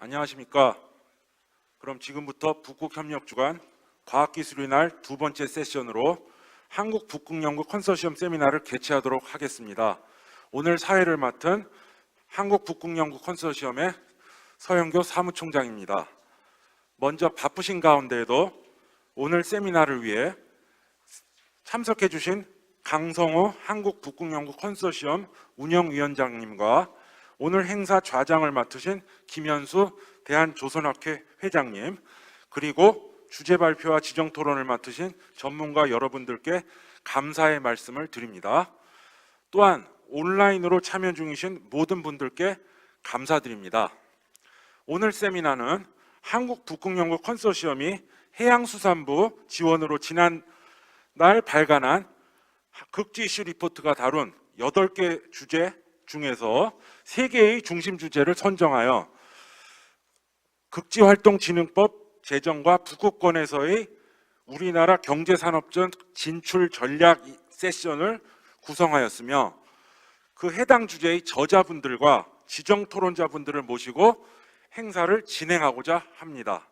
안녕하십니까. 그럼 지금부터 북극협력주간 과학기술의 날 두 번째 세션으로 한국북극연구 컨소시엄 세미나를 개최하도록 하겠습니다. 오늘 사회를 맡은 한국북극연구 컨소시엄의 서영교 사무총장입니다. 먼저 바쁘신 가운데에도 오늘 세미나를 위해 참석해 주신 강성호 한국북극연구 컨소시엄 운영위원장님과 오늘 행사 좌장을 맡으신 김현수 대한조선학회 회장님, 그리고 주제 발표와 지정 토론을 맡으신 전문가 여러분들께 감사의 말씀을 드립니다. 또한 온라인으로 참여 중이신 모든 분들께 감사드립니다. 오늘 세미나는 한국북극연구 컨소시엄이 해양수산부 지원으로 지난날 발간한 극지 이슈 리포트가 다룬 8개 주제 중에서 3개의 중심 주제를 선정하여 극지활동진흥법 제정과 북극권에서의 우리나라 경제산업적 진출 전략 세션을 구성하였으며, 그 해당 주제의 저자분들과 지정 토론자분들을 모시고 행사를 진행하고자 합니다.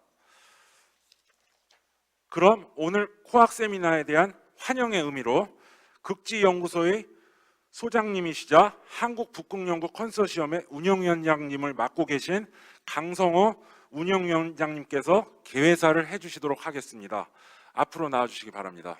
그럼 오늘 코학 세미나에 대한 환영의 의미로 극지연구소의 소장님이시자 한국북극연구 컨소시엄의 운영위원장님을 맡고 계신 강성호 운영위원장님께서 개회사를 해주시도록 하겠습니다. 앞으로 나와주시기 바랍니다.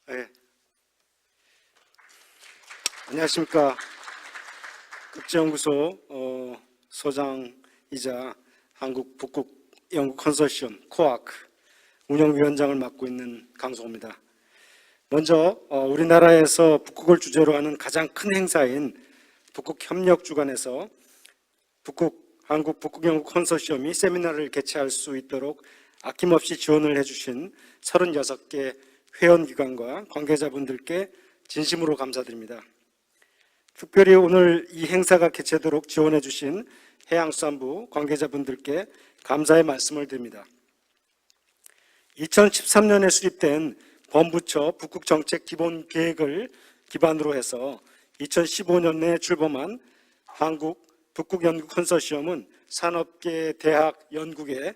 네. 안녕하십니까. 극지연구소 소장이자 한국북극연구 컨소시엄 코아크 운영위원장을 맡고 있는 강성호입니다. 먼저 우리나라에서 북극을 주제로 하는 가장 큰 행사인 북극협력주간에서 한국북극연구 컨소시엄이 세미나를 개최할 수 있도록 아낌없이 지원을 해주신 36개 회원기관과 관계자분들께 진심으로 감사드립니다. 특별히 오늘 이 행사가 개최되도록 지원해 주신 해양수산부 관계자분들께 감사의 말씀을 드립니다. 2013년에 수립된 범부처 북극정책 기본계획을 기반으로 해서 2015년에 출범한 한국북극연구 컨소시엄은 산업계, 대학, 연구계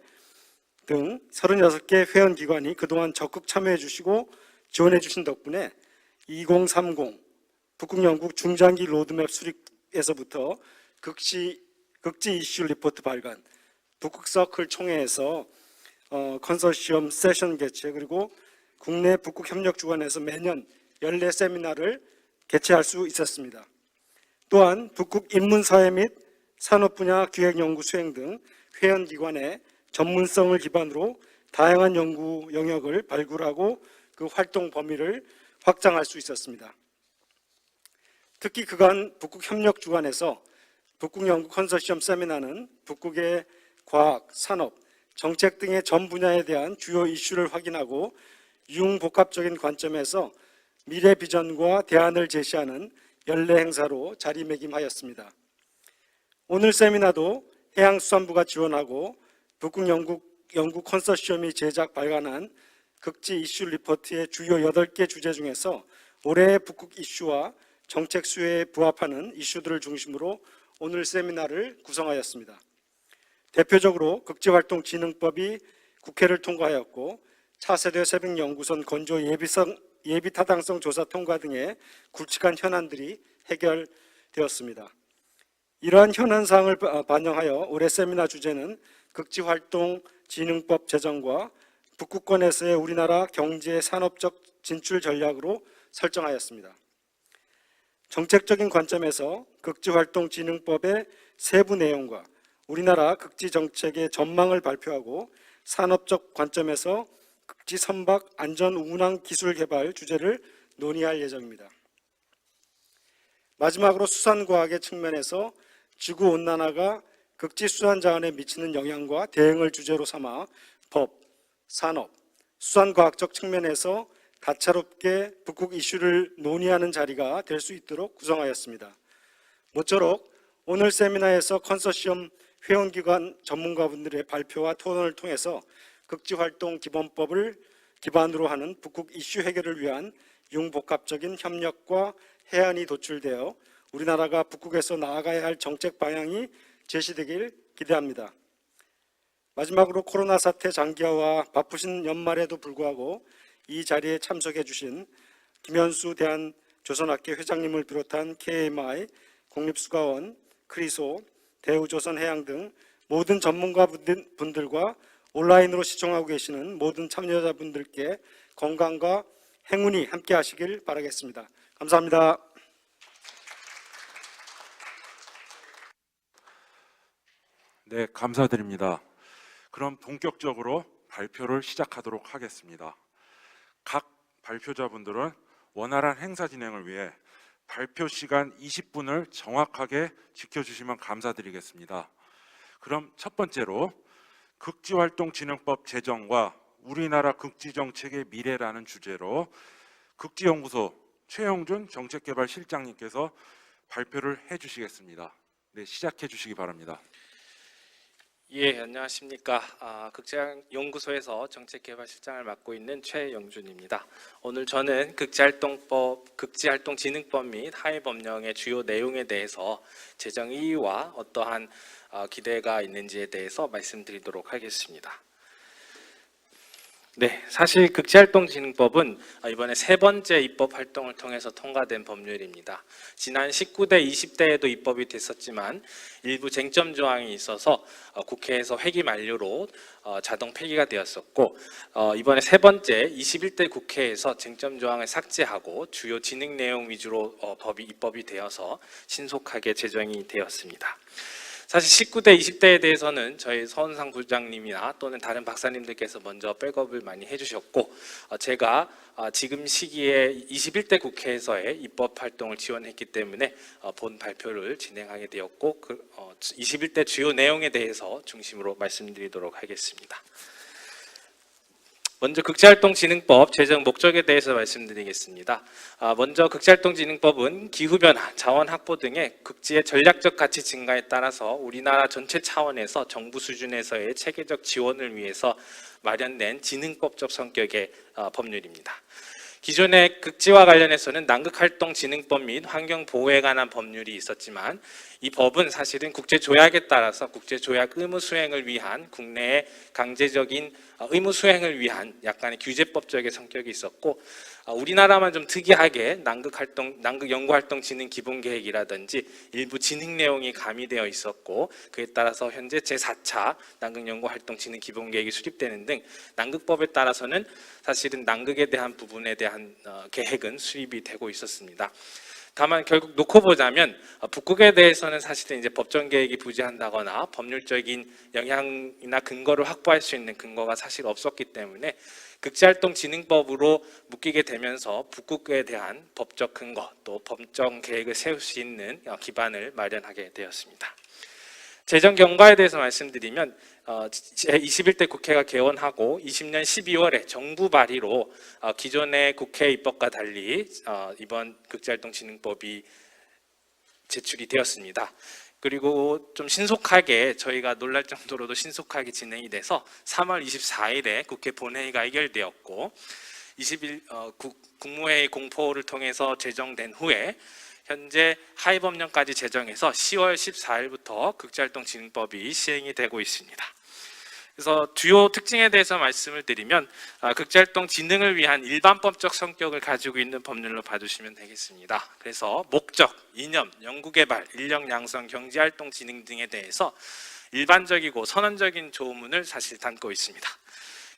등 36개 회원기관이 그동안 적극 참여해 주시고 지원해 주신 덕분에 2030 북극연구 중장기 로드맵 수립에서부터 극지 이슈 리포트 발간, 북극서클 총회에서 컨소시엄 세션 개최, 그리고 국내 북극협력주간에서 매년 연례 세미나를 개최할 수 있었습니다. 또한 북극인문사회 및 산업분야 기획연구 수행 등 회원기관의 전문성을 기반으로 다양한 연구 영역을 발굴하고 그 활동 범위를 확장할 수 있었습니다. 특히 그간 북극협력주간에서 북극연구 컨소시엄 세미나는 북극의 과학, 산업, 정책 등의 전 분야에 대한 주요 이슈를 확인하고 융복합적인 관점에서 미래 비전과 대안을 제시하는 연례 행사로 자리매김하였습니다. 오늘 세미나도 해양수산부가 지원하고 북극연구 컨소시엄이 제작 발간한 극지 이슈 리포트의 주요 8개 주제 중에서 올해의 북극 이슈와 정책 수혜에 부합하는 이슈들을 중심으로 오늘 세미나를 구성하였습니다. 대표적으로 극지활동진흥법이 국회를 통과하였고, 차세대 새벽연구선 건조 예비타당성 조사 통과 등의 굵직한 현안들이 해결되었습니다. 이러한 현안사항을 반영하여 올해 세미나 주제는 극지활동진흥법 제정과 북극권에서의 우리나라 경제 산업적 진출 전략으로 설정하였습니다. 정책적인 관점에서 극지활동진흥법의 세부 내용과 우리나라 극지정책의 전망을 발표하고, 산업적 관점에서 극지선박 안전 운항 기술 개발 주제를 논의할 예정입니다. 마지막으로 수산과학의 측면에서 지구온난화가 극지수산자원에 미치는 영향과 대응을 주제로 삼아 법, 산업, 수산과학적 측면에서 다채롭게 북극 이슈를 논의하는 자리가 될 수 있도록 구성하였습니다. 모쪼록 오늘 세미나에서 컨소시엄 회원기관 전문가분들의 발표와 토론을 통해서 극지활동 기본법을 기반으로 하는 북극 이슈 해결을 위한 융복합적인 협력과 해안이 도출되어 우리나라가 북극에서 나아가야 할 정책 방향이 제시되길 기대합니다. 마지막으로 코로나 사태 장기화와 바쁘신 연말에도 불구하고 이 자리에 참석해 주신 김현수 대한조선학회 회장님을 비롯한 KMI, 국립수가원, 크리소, 대우조선해양 등 모든 전문가분들과 온라인으로 시청하고 계시는 모든 참여자분들께 건강과 행운이 함께 하시길 바라겠습니다. 감사합니다. 네, 감사드립니다. 그럼 본격적으로 발표를 시작하도록 하겠습니다. 각 발표자분들은 원활한 행사 진행을 위해 발표 시간 20분을 정확하게 지켜주시면 감사드리겠습니다. 그럼 첫 번째로 극지활동진흥법 제정과 우리나라 극지정책의 미래라는 주제로 극지연구소 최영준 정책개발실장님께서 발표를 해주시겠습니다. 네, 시작해 주시기 바랍니다. 예, 안녕하십니까. 극지연구소에서 정책개발실장을 맡고 있는 최영준입니다. 오늘 저는 극지활동진흥법 및 하위법령의 주요 내용에 대해서 제정 이유와 어떠한 기대가 있는지에 대해서 말씀드리도록 하겠습니다. 네, 사실 극지활동진흥법은 이번에 세 번째 입법 활동을 통해서 통과된 법률입니다. 지난 19대, 20대에도 입법이 됐었지만 일부 쟁점 조항이 있어서 국회에서 회기 만료로 자동 폐기가 되었었고, 이번에 세 번째 21대 국회에서 쟁점 조항을 삭제하고 주요 진행 내용 위주로 입법이 되어서 신속하게 제정이 되었습니다. 사실 19대, 20대에 대해서는 저희 서원상 부장님이나 또는 다른 박사님들께서 먼저 백업을 많이 해주셨고, 제가 지금 시기에 21대 국회에서의 입법 활동을 지원했기 때문에 본 발표를 진행하게 되었고, 21대 주요 내용에 대해서 중심으로 말씀드리도록 하겠습니다. 먼저 극지활동진흥법 제정 목적에 대해서 말씀드리겠습니다. 먼저 극지활동진흥법은 기후변화, 자원확보 등의 극지의 전략적 가치 증가에 따라서 우리나라 전체 차원에서 정부 수준에서의 체계적 지원을 위해서 마련된 진흥법적 성격의 법률입니다. 기존의 극지와 관련해서는 남극활동진흥법 및 환경보호에 관한 법률이 있었지만 이 법은 사실은 국제조약에 따라서 국제조약 의무 수행을 위한 국내의 강제적인 의무 수행을 위한 약간의 규제법적인 성격이 있었고, 우리나라만 좀 특이하게 남극연구활동 진흥기본계획이라든지 일부 진흥 내용이 가미되어 있었고, 그에 따라서 현재 제4차 남극연구활동 진흥기본계획이 수립되는 등 남극법에 따라서는 사실은 남극에 대한 부분에 대한 계획은 수립이 되고 있었습니다. 다만 결국 놓고 보자면 북극에 대해서는 사실은 이제 법정 계획이 부재한다거나 법률적인 영향이나 근거를 확보할 수 있는 근거가 사실 없었기 때문에 극지활동진흥법으로 묶이게 되면서 북극에 대한 법적 근거 또 법정 계획을 세울 수 있는 기반을 마련하게 되었습니다. 재정 경과에 대해서 말씀드리면 제21대 국회가 개원하고 20년 12월에 정부 발의로 기존의 국회 입법과 달리 이번 극지활동진흥법이 제출이 되었습니다. 그리고 좀 신속하게 저희가 놀랄 정도로도 신속하게 진행이 돼서 3월 24일에 국회 본회의가 의결되었고 20일 국무회의 공포를 통해서 제정된 후에 현재 하위법령까지 제정해서 10월 14일부터 극지활동진흥법이 시행이 되고 있습니다. 그래서 주요 특징에 대해서 말씀을 드리면 극지활동 진흥을 위한 일반법적 성격을 가지고 있는 법률로 봐주시면 되겠습니다. 그래서 목적, 이념, 연구개발, 인력 양성, 경제활동 진흥 등에 대해서 일반적이고 선언적인 조문을 사실 담고 있습니다.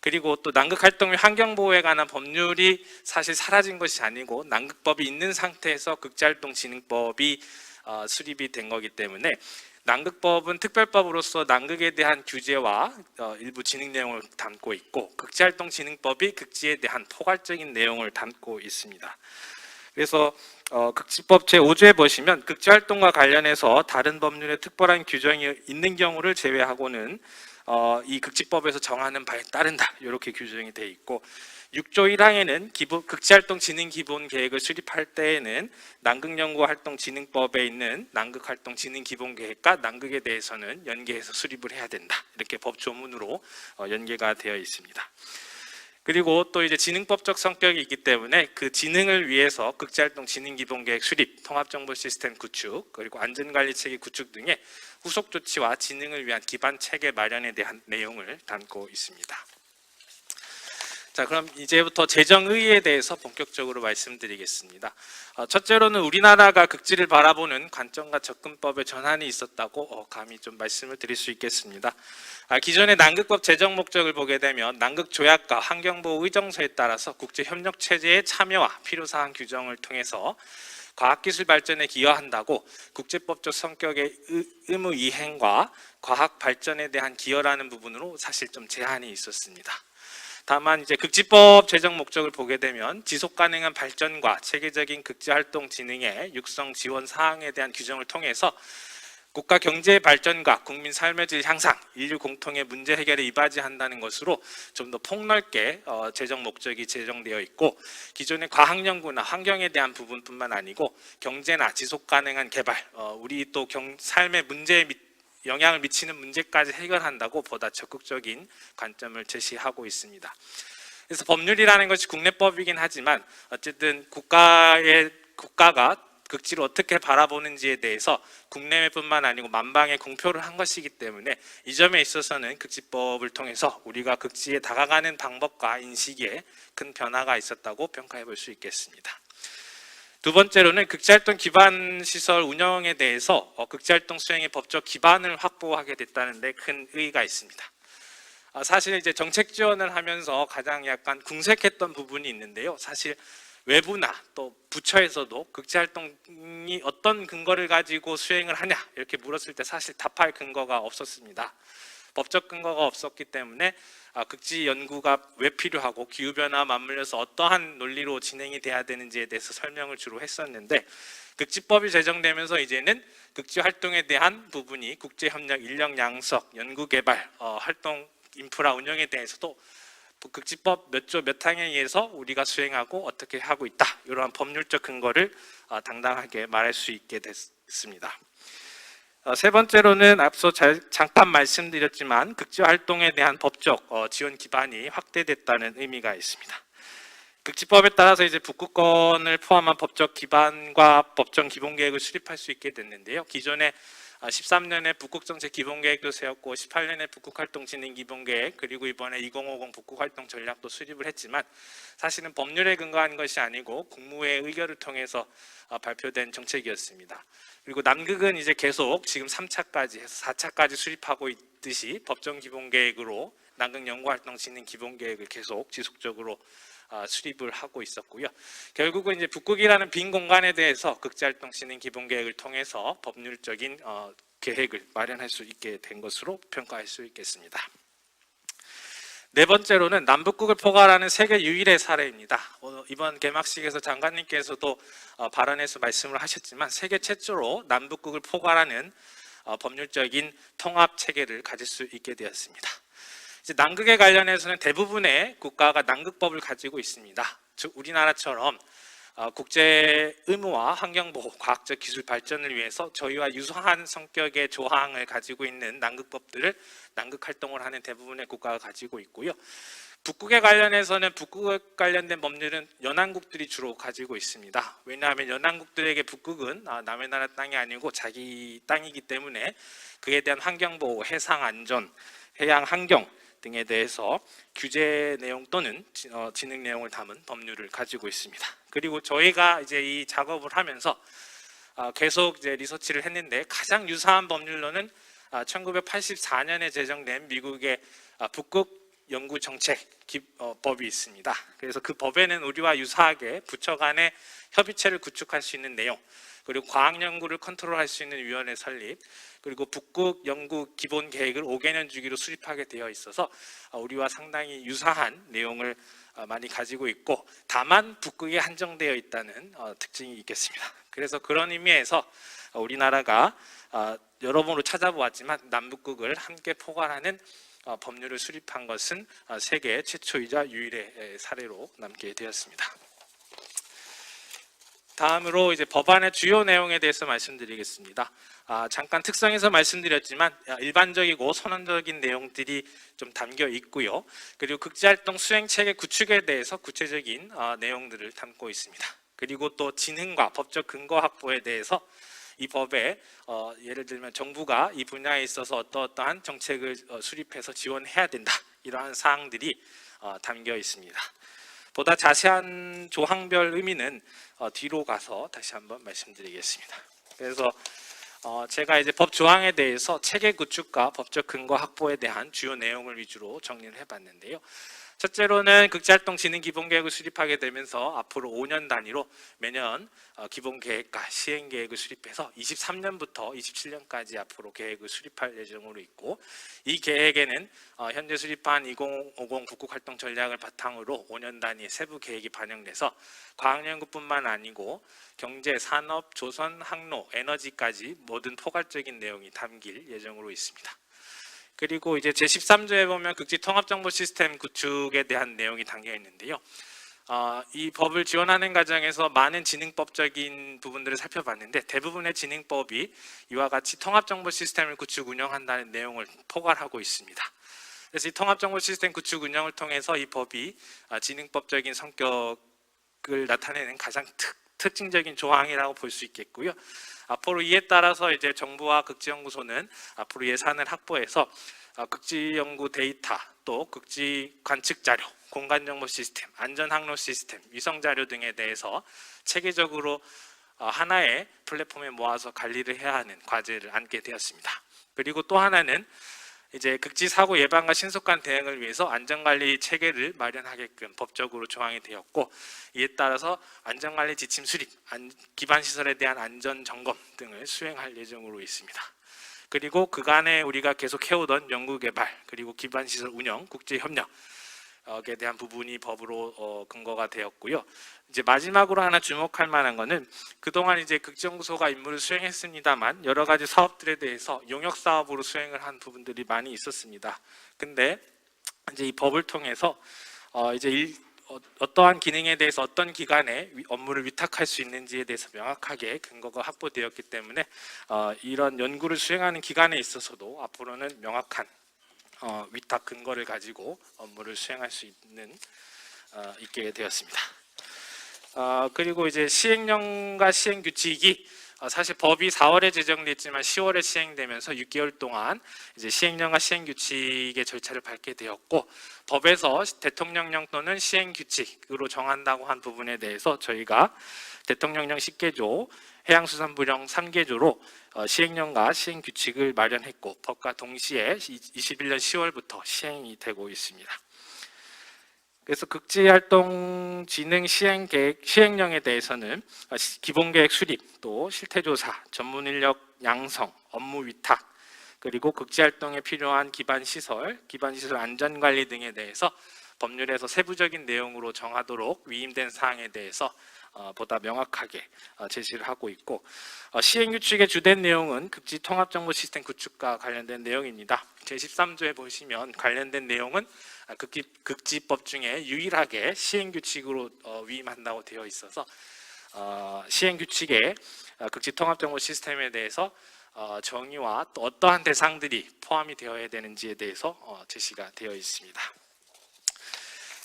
그리고 또 남극활동 및 환경보호에 관한 법률이 사실 사라진 것이 아니고 남극법이 있는 상태에서 극지활동진흥법이 수립이 된 거기 때문에 남극법은 특별법으로서 남극에 대한 규제와 일부 진흥 내용을 담고 있고 극지활동진흥법이 극지에 대한 포괄적인 내용을 담고 있습니다. 그래서 극지법 제5조에 보시면 극지활동과 관련해서 다른 법률에 특별한 규정이 있는 경우를 제외하고는 이 극지법에서 정하는 바에 따른다 이렇게 규정이 되어 있고 6조 1항에는 극지활동 진행 기본 계획을 수립할 때에는 남극연구활동진흥법에 있는 남극활동 진행 기본 계획과 남극에 대해서는 연계해서 수립을 해야 된다. 이렇게 법 조문으로 연계가 되어 있습니다. 그리고 또 이제 진흥법적 성격이 있기 때문에 그 진흥을 위해서 극지활동 진행 기본 계획 수립, 통합정보 시스템 구축, 그리고 안전관리 체계 구축 등의 후속 조치와 진흥을 위한 기반 체계 마련에 대한 내용을 담고 있습니다. 자, 그럼 이제부터 재정의의에 대해서 본격적으로 말씀드리겠습니다. 첫째로는 우리나라가 극지를 바라보는 관점과 접근법의 전환이 있었다고 감히 좀 말씀을 드릴 수 있겠습니다. 기존의 남극법 재정 목적을 보게 되면 남극조약과 환경보호 의정서에 따라서 국제협력체제의 참여와 필요사항 규정을 통해서 과학기술 발전에 기여한다고 국제법적 성격의 의무 이행과 과학 발전에 대한 기여라는 부분으로 사실 좀 제한이 있었습니다. 다만 이제 극지법 재정 목적을 보게 되면 지속 가능한 발전과 체계적인 극지 활동 진흥의 육성 지원 사항에 대한 규정을 통해서 국가 경제 발전과 국민 삶의 질 향상, 인류 공통의 문제 해결에 이바지한다는 것으로 좀 더 폭넓게 재정 목적이 제정되어 있고, 기존의 과학 연구나 환경에 대한 부분뿐만 아니고 경제나 지속 가능한 개발, 우리 또 삶의 문제에 영향을 미치는 문제까지 해결한다고 보다 적극적인 관점을 제시하고 있습니다. 그래서 법률이라는 것이 국내법이긴 하지만 어쨌든 국가가 극지를 어떻게 바라보는지에 대해서 국내뿐만 아니고 만방에 공표를 한 것이기 때문에 이 점에 있어서는 극지법을 통해서 우리가 극지에 다가가는 방법과 인식에 큰 변화가 있었다고 평가해 볼 수 있겠습니다. 두 번째로는 극지활동 기반 시설 운영에 대해서 극지활동 수행의 법적 기반을 확보하게 됐다는 데 큰 의의가 있습니다. 사실 이제 정책 지원을 하면서 가장 약간 궁색했던 부분이 있는데요. 사실 외부나 또 부처에서도 극지활동이 어떤 근거를 가지고 수행을 하냐 이렇게 물었을 때 사실 답할 근거가 없었습니다. 법적 근거가 없었기 때문에 극지 연구가 왜 필요하고 기후변화와 맞물려서 어떠한 논리로 진행이 돼야 되는지에 대해서 설명을 주로 했었는데, 극지법이 제정되면서 이제는 극지 활동에 대한 부분이 국제협력, 인력 양석, 연구개발, 활동 인프라 운영에 대해서도 극지법 몇 조 몇 항에 의해서 우리가 수행하고 어떻게 하고 있다, 이러한 법률적 근거를 당당하게 말할 수 있게 됐습니다. 세 번째로는 앞서 잠깐 말씀드렸지만 극지 활동에 대한 법적 지원 기반이 확대됐다는 의미가 있습니다. 극지법에 따라서 이제 북극권을 포함한 법적 기반과 법정 기본계획을 수립할 수 있게 됐는데요. 기존에 13년에 북극정책 기본계획도 세웠고 18년에 북극활동진행기본계획, 그리고 이번에 2050 북극활동 전략도 수립을 했지만 사실은 법률에 근거한 것이 아니고 국무회의 의결을 통해서 발표된 정책이었습니다. 그리고 남극은 이제 계속 지금 3차까지 해서 4차까지 수립하고 있듯이 법정 기본계획으로 남극 연구활동 진행 기본계획을 계속 지속적으로 수립을 하고 있었고요. 결국은 이제 북극이라는 빈 공간에 대해서 극지활동 진행 기본계획을 통해서 법률적인 계획을 마련할 수 있게 된 것으로 평가할 수 있겠습니다. 네 번째로는 남북극을 포괄하는 세계 유일의 사례입니다. 이번 개막식에서 장관님께서도 발언에서 말씀을 하셨지만 세계 최초로 남북극을 포괄하는 법률적인 통합 체계를 가질 수 있게 되었습니다. 이제 남극에 관련해서는 대부분의 국가가 남극법을 가지고 있습니다. 즉 우리나라처럼 국제 의무와 환경보호, 과학적 기술 발전을 위해서 저희와 유사한 성격의 조항을 가지고 있는 남극법들을 남극 활동을 하는 대부분의 국가가 가지고 있고요. 북극에 관련해서는 북극 관련된 법률은 연안국들이 주로 가지고 있습니다. 왜냐하면 연안국들에게 북극은 남의 나라 땅이 아니고 자기 땅이기 때문에 그에 대한 환경보호, 해상안전, 해양환경 등에 대해서 규제 내용 또는 진흥 내용을 담은 법률을 가지고 있습니다. 그리고 저희가 이제 이 작업을 하면서 계속 이제 리서치를 했는데 가장 유사한 법률로는 1984년에 제정된 미국의 북극 연구 정책 법이 있습니다. 그래서 그 법에는 우리와 유사하게 부처 간의 협의체를 구축할 수 있는 내용, 그리고 과학 연구를 컨트롤할 수 있는 위원회 설립, 그리고 북극 연구 기본 계획을 5개년 주기로 수립하게 되어 있어서 우리와 상당히 유사한 내용을 많이 가지고 있고, 다만 북극에 한정되어 있다는 특징이 있겠습니다. 그래서 그런 의미에서 우리나라가 여러모로 찾아보았지만 남북극을 함께 포괄하는 법률을 수립한 것은 세계 최초이자 유일의 사례로 남게 되었습니다. 다음으로 이제 법안의 주요 내용에 대해서 말씀드리겠습니다. 잠깐 특성에서 말씀드렸지만 일반적이고 선언적인 내용들이 좀 담겨 있고요. 그리고 극지활동 수행체계 구축에 대해서 구체적인 내용들을 담고 있습니다. 그리고 또 진흥과 법적 근거 확보에 대해서 이 법에 예를 들면 정부가 이 분야에 있어서 어떠한 정책을 수립해서 지원해야 된다, 이러한 사항들이 담겨 있습니다. 보다 자세한 조항별 의미는 뒤로 가서 다시 한번 말씀드리겠습니다. 그래서 제가 이제 법 조항에 대해서 체계 구축과 법적 근거 확보에 대한 주요 내용을 위주로 정리를 해봤는데요. 첫째로는 극지활동 진흥 기본계획을 수립하게 되면서 앞으로 5년 단위로 매년 기본계획과 시행계획을 수립해서 23년부터 27년까지 앞으로 계획을 수립할 예정으로 있고, 이 계획에는 현재 수립한 2050 북극활동 전략을 바탕으로 5년 단위의 세부 계획이 반영돼서 과학연구뿐만 아니고 경제, 산업, 조선, 항로, 에너지까지 모든 포괄적인 내용이 담길 예정으로 있습니다. 그리고 이제 제13조에 보면 극지 통합정보 시스템 구축에 대한 내용이 담겨 있는데요. 이 법을 지원하는 과정에서 많은 진흥법적인 부분들을 살펴봤는데 대부분의 진흥법이 이와 같이 통합정보 시스템을 구축 운영한다는 내용을 포괄하고 있습니다. 그래서 이 통합정보 시스템 구축 운영을 통해서 이 법이 진흥법적인 성격을 나타내는 가장 특징적인 조항이라고 볼 수 있겠고요. 앞으로 이에 따라서 이제 정부와 극지연구소는 앞으로 예산을 확보해서 극지연구 데이터, 또 극지 관측 자료, 공간정보 시스템, 안전항로 시스템, 위성자료 등에 대해서 체계적으로 하나의 플랫폼에 모아서 관리를 해야 하는 과제를 안게 되었습니다. 그리고 또 하나는 이제 극지 사고 예방과 신속한 대응을 위해서 안전관리 체계를 마련하게끔 법적으로 조항이 되었고, 이에 따라서 안전관리 지침 수립, 기반 시설에 대한 안전 점검 등을 수행할 예정으로 있습니다. 그리고 그간에 우리가 계속 해오던 연구개발, 그리고 기반 시설 운영, 국제 협력에 대한 부분이 법으로 근거가 되었고요. 이제 마지막으로 하나 주목할 만한 것은 그동안 이제 극지연구소가 임무를 수행했습니다만 여러 가지 사업들에 대해서 용역 사업으로 수행을 한 부분들이 많이 있었습니다. 근데 이제 이 법을 통해서 이제 어떠한 기능에 대해서 어떤 기관에 업무를 위탁할 수 있는지에 대해서 명확하게 근거가 확보되었기 때문에 이런 연구를 수행하는 기관에 있어서도 앞으로는 명확한 위탁 근거를 가지고 업무를 수행할 수 있게 되었습니다. 그리고 이제 시행령과 시행규칙이 사실 법이 4월에 제정됐지만 10월에 시행되면서 6개월 동안 이제 시행령과 시행규칙의 절차를 밟게 되었고, 법에서 대통령령 또는 시행규칙으로 정한다고 한 부분에 대해서 저희가 대통령령 10개조, 해양수산부령 3개조로 시행령과 시행규칙을 마련했고 법과 동시에 21년 10월부터 시행이 되고 있습니다. 그래서 극지활동 진흥 시행령에 대해서는 기본계획 수립, 또 실태조사, 전문인력 양성, 업무 위탁, 그리고 극지활동에 필요한 기반시설 안전관리 등에 대해서 법률에서 세부적인 내용으로 정하도록 위임된 사항에 대해서 보다 명확하게 제시를 하고 있고, 시행규칙의 주된 내용은 극지 통합정보 시스템 구축과 관련된 내용입니다. 제13조에 보시면 관련된 내용은 극지법 중에 유일하게 시행규칙으로 위임한다고 되어 있어서 시행규칙에 극지 통합정보 시스템에 대해서 정의와 또 어떠한 대상들이 포함이 되어야 되는지에 대해서 제시가 되어 있습니다.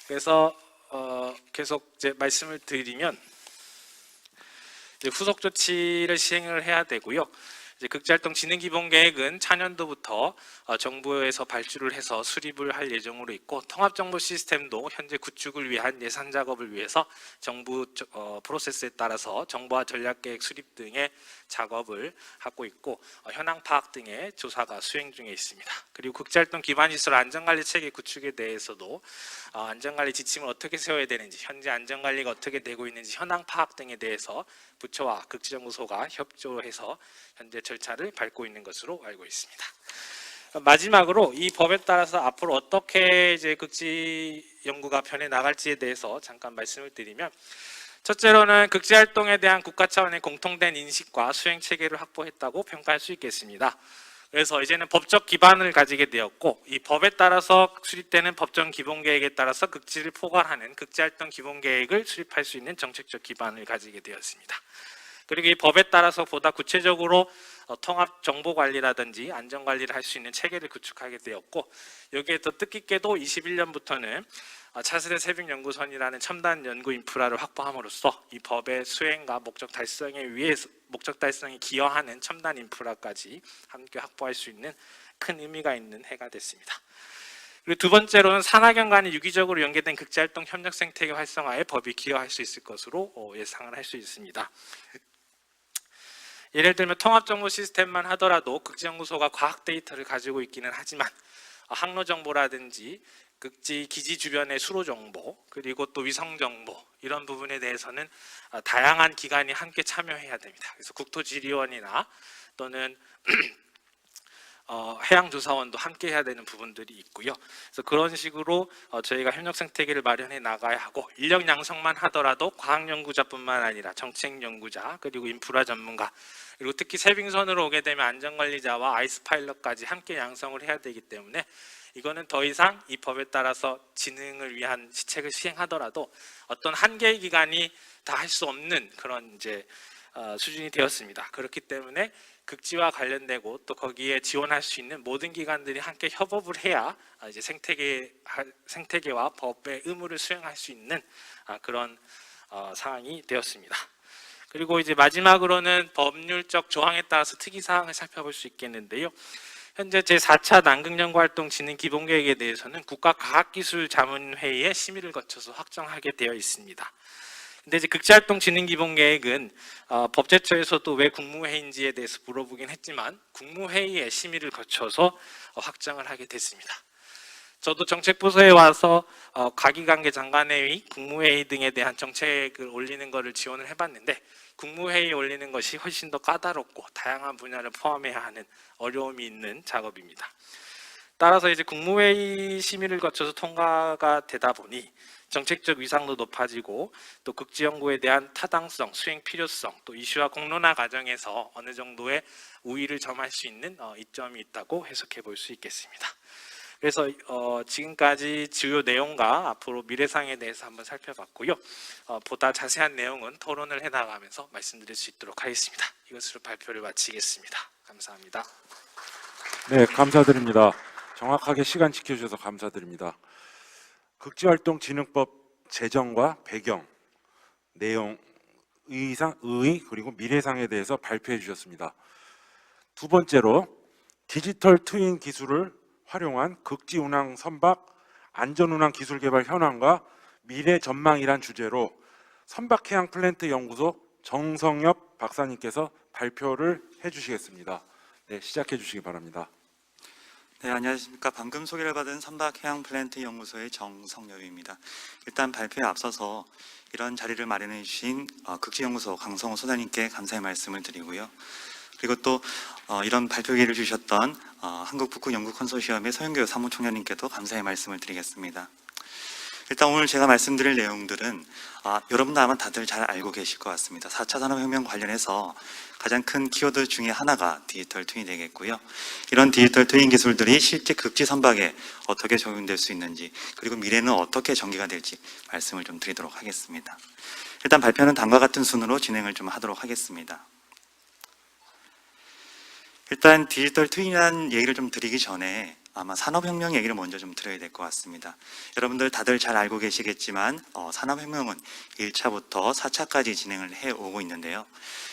그래서 계속 이제 말씀을 드리면 이제 후속 조치를 시행을 해야 되고요. 이제 극지활동 진흥 기본 계획은 차년도부터 정부에서 발주를 해서 수립을 할 예정으로 있고, 통합정보 시스템도 현재 구축을 위한 예산 작업을 위해서 정부 프로세스에 따라서 정보화 전략계획 수립 등의 작업을 하고 있고, 현황 파악 등의 조사가 수행 중에 있습니다. 그리고 극지활동 기반시설 안전관리 체계 구축에 대해서도 안전관리 지침을 어떻게 세워야 되는지, 현재 안전관리가 어떻게 되고 있는지 현황 파악 등에 대해서 부처와 극지연구소가 협조해서 현재 절차를 밟고 있는 것으로 알고 있습니다. 마지막으로 이 법에 따라서 앞으로 어떻게 이제 극지 연구가 변해 나갈지에 대해서 잠깐 말씀을 드리면, 첫째로는 극지 활동에 대한 국가 차원의 공통된 인식과 수행 체계를 확보했다고 평가할 수 있겠습니다. 그래서 이제는 법적 기반을 가지게 되었고, 이 법에 따라서 수립되는 법정 기본계획에 따라서 극지를 포괄하는 극지활동 기본계획을 수립할 수 있는 정책적 기반을 가지게 되었습니다. 그리고 이 법에 따라서 보다 구체적으로 통합 정보 관리라든지 안전 관리를 할 수 있는 체계를 구축하게 되었고, 여기에 또 뜻깊게도 21년부터는 차세대 새벽 연구선이라는 첨단 연구 인프라를 확보함으로써 이 법의 수행과 목적 달성에 기여하는 첨단 인프라까지 함께 확보할 수 있는 큰 의미가 있는 해가 됐습니다. 그리고 두 번째로는 산학연 간의 유기적으로 연계된 극지활동 협력 생태계 활성화에 법이 기여할 수 있을 것으로 예상을 할 수 있습니다. 예를 들면 통합정보 시스템만 하더라도 극지연구소가 과학 데이터를 가지고 있기는 하지만 항로 정보라든지 극지 기지 주변의 수로 정보, 그리고 또 위성 정보, 이런 부분에 대해서는 다양한 기관이 함께 참여해야 됩니다. 그래서 국토지리원이나 또는 해양조사원도 함께 해야 되는 부분들이 있고요. 그래서 그런 식으로 저희가 협력 생태계를 마련해 나가야 하고, 인력 양성만 하더라도 과학연구자뿐만 아니라 정책연구자, 그리고 인프라 전문가, 그리고 특히 세빙선으로 오게 되면 안전관리자와 아이스 파일럿까지 함께 양성을 해야 되기 때문에, 이거는 더 이상 이 법에 따라서 지능을 위한 시책을 시행하더라도 어떤 한 개의 기관이 다 할 수 없는 그런 이제 수준이 되었습니다. 그렇기 때문에 극지와 관련되고 또 거기에 지원할 수 있는 모든 기관들이 함께 협업을 해야 이제 생태계와 법의 의무를 수행할 수 있는 그런 상황이 되었습니다. 그리고 이제 마지막으로는 법률적 조항에 따라서 특이 사항을 살펴볼 수 있겠는데요. 현재 제4차 난극연구활동 진행 기본계획에 대해서는 국가과학기술자문회의의 심의를 거쳐서 확정하게 되어 있습니다. 근데 이제 극지활동진흥기본계획은 법제처에서도 왜 국무회의인지에 대해서 물어보긴 했지만 국무회의의 심의를 거쳐서 확정을 하게 됐습니다. 저도 정책부서에 와서 과기관계 장관회의, 국무회의 등에 대한 정책을 올리는 것을 지원을 해봤는데, 국무회의에 올리는 것이 훨씬 더 까다롭고 다양한 분야를 포함해야 하는 어려움이 있는 작업입니다. 따라서 이제 국무회의 심의를 거쳐서 통과가 되다 보니 정책적 위상도 높아지고, 또 극지연구에 대한 타당성, 수행 필요성, 또 이슈와 공론화 과정에서 어느 정도의 우위를 점할 수 있는 이점이 있다고 해석해 볼 수 있겠습니다. 그래서 지금까지 주요 내용과 앞으로 미래상에 대해서 한번 살펴봤고요. 보다 자세한 내용은 토론을 해나가면서 말씀드릴 수 있도록 하겠습니다. 이것으로 발표를 마치겠습니다. 감사합니다. 네, 감사드립니다. 정확하게 시간 지켜주셔서 감사드립니다. 극지활동진흥법 제정과 배경, 내용, 의의 그리고 미래상에 대해서 발표해 주셨습니다. 두 번째로 디지털 트윈 기술을 활용한 극지운항 선박 안전운항 기술 개발 현황과 미래 전망이란 주제로 선박해양 플랜트 연구소 정성엽 박사님께서 발표를 해주시겠습니다. 네, 시작해 주시기 바랍니다. 네, 안녕하십니까. 방금 소개를 받은 선박해양플랜트 연구소의 정성엽입니다. 일단 발표에 앞서서 이런 자리를 마련해 주신 극지연구소 강성호 소장님께 감사의 말씀을 드리고요. 그리고 또 이런 발표 기회를 주셨던 한국북극연구컨소시엄의 서영교 사무총장님께도 감사의 말씀을 드리겠습니다. 일단 오늘 제가 말씀드릴 내용들은 여러분도 아마 다들 잘 알고 계실 것 같습니다. 4차 산업혁명 관련해서 가장 큰 키워드 중에 하나가 디지털 트윈이 되겠고요. 이런 디지털 트윈 기술들이 실제 극지 선박에 어떻게 적용될 수 있는지, 그리고 미래는 어떻게 전개가 될지 말씀을 좀 드리도록 하겠습니다. 일단 발표는 다음과 같은 순으로 진행을 좀 하도록 하겠습니다. 일단 디지털 트윈이라는 얘기를 좀 드리기 전에 아마 산업혁명 얘기를 먼저 좀 드려야 될 것 같습니다. 여러분들 다들 잘 알고 계시겠지만 산업혁명은 1차부터 4차까지 진행을 해오고 있는데요.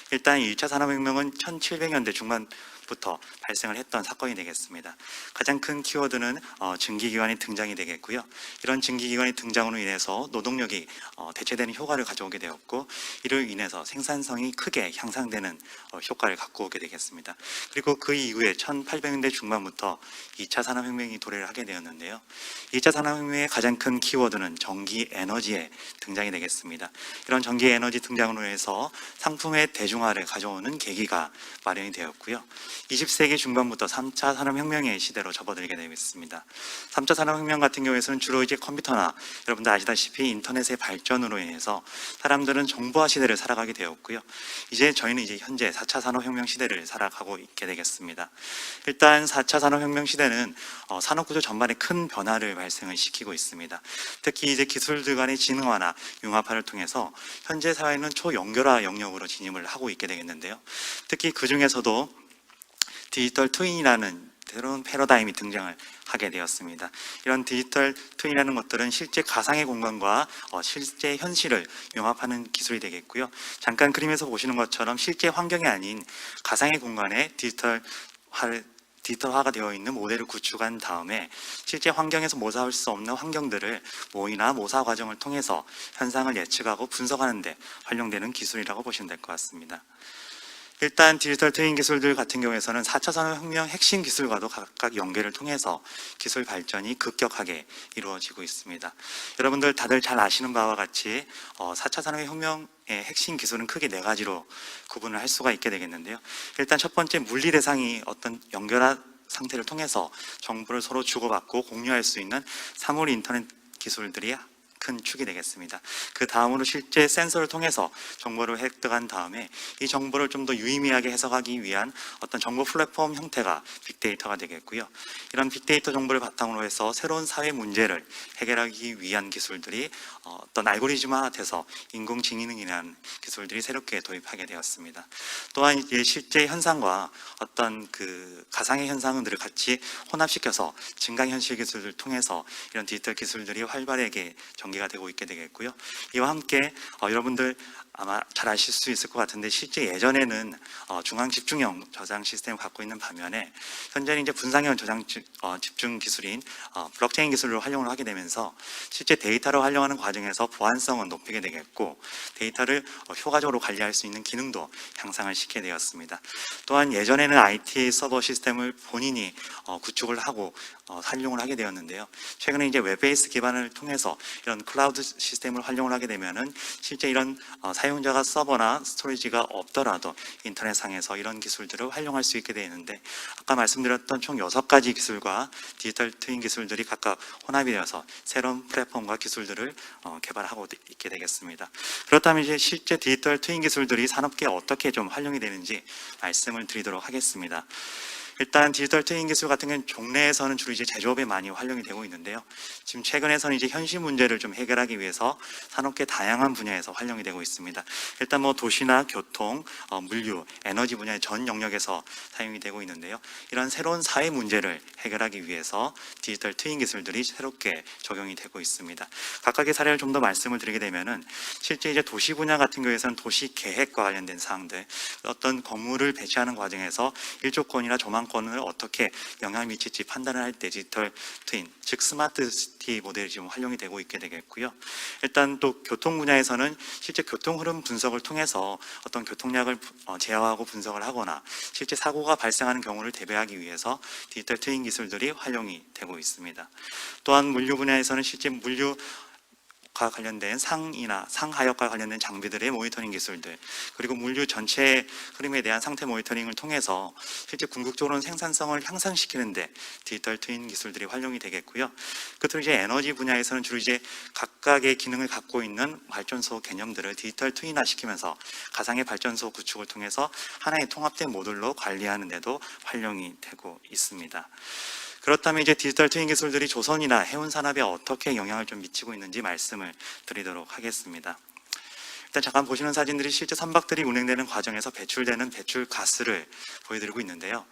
일단 1차 산업혁명은 1700년대 중반부터 발생을 했던 사건이 되겠습니다. 가장 큰 키워드는 증기기관의 등장이 되겠고요. 이런 증기기관의 등장으로 인해서 노동력이 대체되는 효과를 가져오게 되었고, 이로 인해서 생산성이 크게 향상되는 효과를 갖고 오게 되겠습니다. 그리고 그 이후에 1800년대 중반부터 2차 산업혁명이 도래를 하게 되었는데요. 2차 산업혁명의 가장 큰 키워드는 전기 에너지의 등장이 되겠습니다. 이런 전기 에너지 등장으로 해서 상품의 대중화를 가져오는 계기가 마련이 되었고요. 20세기 중반부터 3차 산업혁명의 시대로 접어들게 되겠습니다. 3차 산업혁명 같은 경우에는 주로 이제 컴퓨터나 여러분들 아시다시피 인터넷의 발전으로 인해서 사람들은 정보화 시대를 살아가게 되었고요. 이제 저희는 이제 현재 4차 산업혁명 시대를 살아가고 있게 되겠습니다. 일단 4차 산업혁명 시대는 산업구조 전반에 큰 변화를 발생을 시키고 있습니다. 특히 이제 기술들 간의 지능화나 융합화를 통해서 현재 사회는 초연결화 영역으로 진입을 하고 있게 되겠는데요. 특히 그 중에서도 디지털 트윈이라는 새로운 패러다임이 등장을 하게 되었습니다. 이런 디지털 트윈이라는 것들은 실제 가상의 공간과 실제 현실을 융합하는 기술이 되겠고요. 잠깐 그림에서 보시는 것처럼 실제 환경이 아닌 가상의 공간에 디지털화가 되어 있는 모델을 구축한 다음에 실제 환경에서 모사할 수 없는 환경들을 모의나 모사 과정을 통해서 현상을 예측하고 분석하는 데 활용되는 기술이라고 보시면 될 것 같습니다. 일단 디지털 트윈 기술들 같은 경우에서는 4차 산업혁명 핵심 기술과도 각각 연계를 통해서 기술 발전이 급격하게 이루어지고 있습니다. 여러분들 다들 잘 아시는 바와 같이 4차 산업혁명의 핵심 기술은 크게 4가지로 구분을 할 수가 있게 되겠는데요. 일단 첫 번째, 물리 대상이 어떤 연결한 상태를 통해서 정보를 서로 주고받고 공유할 수 있는 사물 인터넷 기술들이 큰 축이 되겠습니다. 그 다음으로 실제 센서를 통해서 정보를 획득한 다음에 이 정보를 좀 더 유의미하게 해석하기 위한 어떤 정보 플랫폼 형태가 빅데이터가 되겠고요. 이런 빅데이터 정보를 바탕으로 해서 새로운 사회 문제를 해결하기 위한 기술들이 어떤 알고리즘화 돼서 인공지능이라는 기술들이 새롭게 도입하게 되었습니다. 또한 이제 실제 현상과 어떤 그 가상의 현상들을 같이 혼합시켜서 증강현실 기술을 통해서 이런 디지털 기술들이 활발하게 전개가 되고 있게 되겠고요. 이와 함께 여러분들 아마 잘 아실 수 있을 것 같은데 실제 예전에는 중앙 집중형 저장 시스템을 갖고 있는 반면에 현재는 이제 분산형 저장 집중 기술인 블록체인 기술을 활용을 하게 되면서 실제 데이터를 활용하는 과정에서 보안성은 높이게 되겠고 데이터를 효과적으로 관리할 수 있는 기능도 향상을 시키게 되었습니다. 또한 예전에는 IT 서버 시스템을 본인이 구축을 하고 활용을 하게 되었는데요. 최근에 이제 웹 베이스 기반을 통해서 이런 클라우드 시스템을 활용을 하게 되면은 실제 이런 사용자가 서버나 스토리지가 없더라도 인터넷상에서 이런 기술들을 활용할 수 있게 되는데 아까 말씀드렸던 총 6가지 기술과 디지털 트윈 기술들이 각각 혼합이 되어서 새로운 플랫폼과 기술들을 개발하고 있게 되겠습니다. 그렇다면 이제 실제 디지털 트윈 기술들이 산업계에 어떻게 좀 활용이 되는지 말씀을 드리도록 하겠습니다. 일단 디지털 트윈 기술 같은 경우는 종래에서는 주로 이제 제조업에 많이 활용이 되고 있는데요. 지금 최근에서는 이제 현실 문제를 좀 해결하기 위해서 산업계 다양한 분야에서 활용이 되고 있습니다. 일단 뭐 도시나 교통, 물류, 에너지 분야의 전 영역에서 사용이 되고 있는데요. 이런 새로운 사회 문제를 해결하기 위해서 디지털 트윈 기술들이 새롭게 적용이 되고 있습니다. 각각의 사례를 좀 더 말씀을 드리게 되면은 실제 이제 도시 분야 같은 경우에서는 도시 계획과 관련된 사항들, 어떤 건물을 배치하는 과정에서 일조권이나 조망권을 어떻게 영향을 미칠지 판단을 할 때 디지털 트윈, 즉 스마트 시티 모델이 지금 활용이 되고 있게 되겠고요. 일단 또 교통 분야에서는 실제 교통 흐름 분석을 통해서 어떤 교통량을 제어하고 분석을 하거나 실제 사고가 발생하는 경우를 대비하기 위해서 디지털 트윈 기술들이 활용이 되고 있습니다. 또한 물류 분야에서는 실제 물류 과 관련된 상이나 상하역과 관련된 장비들의 모니터링 기술들, 그리고 물류 전체 흐름에 대한 상태 모니터링을 통해서 실제 궁극적으로는 생산성을 향상시키는데 디지털 트윈 기술들이 활용이 되겠고요. 끝으로 이제 에너지 분야에서는 주로 이제 각각의 기능을 갖고 있는 발전소 개념들을 디지털 트윈화 시키면서 가상의 발전소 구축을 통해서 하나의 통합된 모듈로 관리하는 데도 활용이 되고 있습니다. 그렇다면 이제 디지털 트윈 기술들이 조선이나 해운 산업에 어떻게 영향을 좀 미치고 있는지 말씀을 드리도록 하겠습니다. 일단 잠깐 보시는 사진들이 실제 선박들이 운행되는 과정에서 배출되는 배출 가스를 보여드리고 있는데요.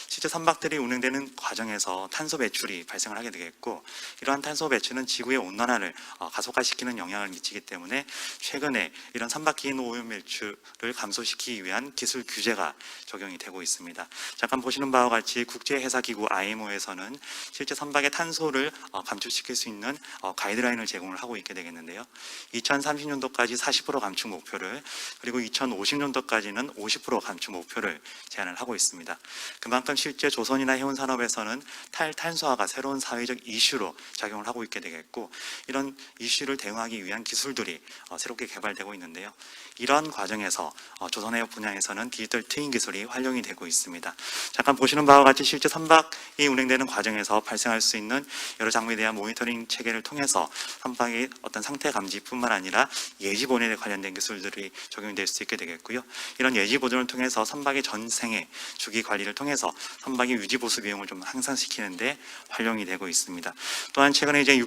실제 선박들이 운행되는 과정에서 탄소 배출이 발생을 하게 되겠고 이러한 탄소 배출은 지구의 온난화를 가속화시키는 영향을 미치기 때문에 최근에 이런 선박기인 오염 배출을 감소시키기 위한 기술 규제가 적용이 되고 있습니다. 잠깐 보시는 바와 같이 국제해사기구 IMO에서는 실제 선박의 탄소를 감축시킬 수 있는 가이드라인을 제공을 하고 있게 되겠는데요. 2030년도까지 40% 감축 목표를, 그리고 2050년도까지는 50% 감축 목표를 제안을 하고 있습니다. 그만큼 실제 조선이나 해운 산업에서는 탈탄소화가 새로운 사회적 이슈로 작용을 하고 있게 되겠고, 이런 이슈를 대응하기 위한 기술들이 새롭게 개발되고 있는데요. 이런 과정에서 조선해역 분야에서는 디지털 트윈 기술이 활용이 되고 있습니다. 잠깐 보시는 바와 같이 실제 선박이 운행되는 과정에서 발생할 수 있는 여러 장비에 대한 모니터링 체계를 통해서 선박의 어떤 상태 감지뿐만 아니라 예지 보존에 관련된 기술들이 적용이 될 수 있게 되겠고요. 이런 예지 보존을 통해서 선박의 전생애 주기 관리를 통해서 선박의 유지 보수 비용을 좀 향상시키는 데 활용이 되고 있습니다. 또한 최근에 이제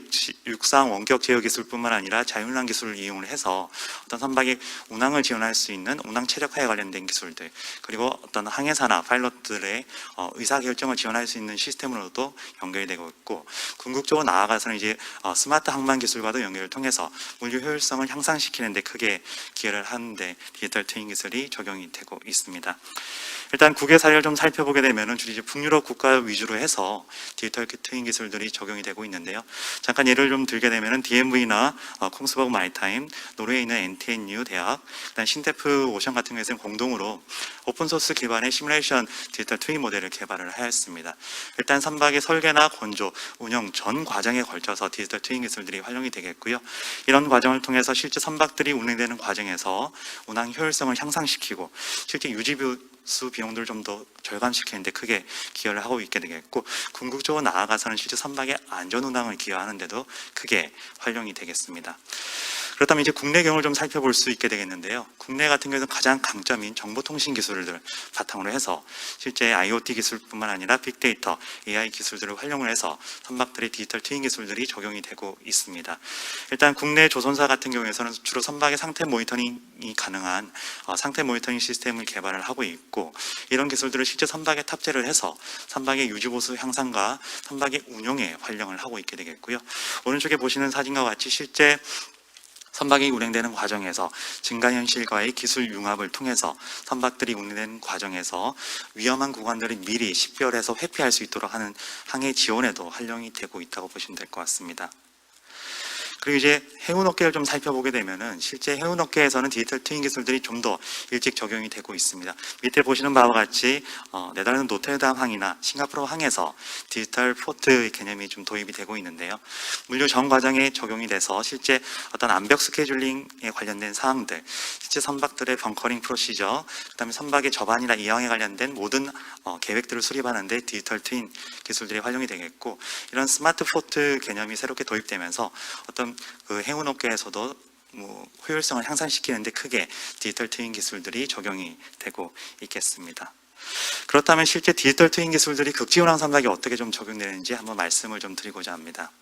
육상 원격 제어 기술뿐만 아니라 자율란 기술을 이용을 해서 어떤 선박의 운항을 지원할 수 있는 운항 체력화에 관련된 기술들, 그리고 어떤 항해사나 파일럿들의 의사결정을 지원할 수 있는 시스템으로도 연결이 되고 있고, 궁극적으로 나아가서는 이제 스마트 항만 기술과도 연결을 통해서 물류 효율성을 향상시키는 데 크게 기여를 하는데 디지털 트윈 기술이 적용이 되고 있습니다. 일단 국외 사례를 좀 살펴보게 되면은 주로 이제 북유럽 국가 위주로 해서 디지털 트윈 기술들이 적용이 되고 있는데요. 잠깐 예를 좀 들게 되면은 DMV나 콩스버그 마리타임, 노르웨이에 있는 NTNU 대학, 그다음 신테프 오션 같은 경우에는 공동으로 오픈 소스 기반의 시뮬레이션 디지털 트윈 모델을 개발을 하였습니다. 일단 선박의 설계나 건조, 운영 전 과정에 걸쳐서 디지털 트윈 기술들이 활용이 되겠고요. 이런 과정을 통해서 실제 선박들이 운행되는 과정에서 운항 효율성을 향상시키고 실제 유지보수 비용들을 좀 더 절감시키는 데 크게 기여를 하고 있게 되겠고, 궁극적으로 나아가서는 실제 선박의 안전 운항을 기여하는 데도 크게 활용이 되겠습니다. 그렇다면 이제 국내 경우를 좀 살펴볼 수 있게 되겠는데요. 국내 같은 경우는 가장 강점인 정보통신 기술을 바탕으로 해서 실제 IoT 기술뿐만 아니라 빅데이터, AI 기술들을 활용을 해서 선박들의 디지털 트윈 기술들이 적용이 되고 있습니다. 일단 국내 조선사 같은 경우에서는 주로 선박의 상태 모니터링이 가능한 상태 모니터링 시스템을 개발을 하고 있고, 이런 기술들을 실제 선박에 탑재를 해서 선박의 유지보수 향상과 선박의 운용에 활용을 하고 있게 되겠고요. 오른쪽에 보시는 사진과 같이 실제 선박이 운행되는 과정에서 증가현실과의 기술 융합을 통해서 선박들이 운행되는 과정에서 위험한 구간들을 미리 식별해서 회피할 수 있도록 하는 항해 지원에도 활용이 되고 있다고 보시면 될 것 같습니다. 그리고 이제 해운업계를 좀 살펴보게 되면은 실제 해운업계에서는 디지털 트윈 기술들이 좀 더 일찍 적용이 되고 있습니다. 밑에 보시는 바와 같이 네덜란드 노테르담 항이나 싱가포르 항에서 디지털 포트 개념이 좀 도입이 되고 있는데요. 물류 전 과정에 적용이 돼서 실제 어떤 암벽 스케줄링에 관련된 사항들, 실제 선박들의 벙커링 프로시저, 그다음에 선박의 접안이나 이항에 관련된 모든 계획들을 수립하는데 디지털 트윈 기술들이 활용이 되겠고, 이런 스마트 포트 개념이 새롭게 도입되면서 어떤 그 해운업계에서도 효율성을 향상시키는데 크게 디지털 트윈 기술들이 적용이 되고 있겠습니다. 그렇다면 실제 디지털 트윈 기술들이 극지운항 선박에 어떻게 좀 적용되는지 한번 말씀을 좀 드리고자 합니다.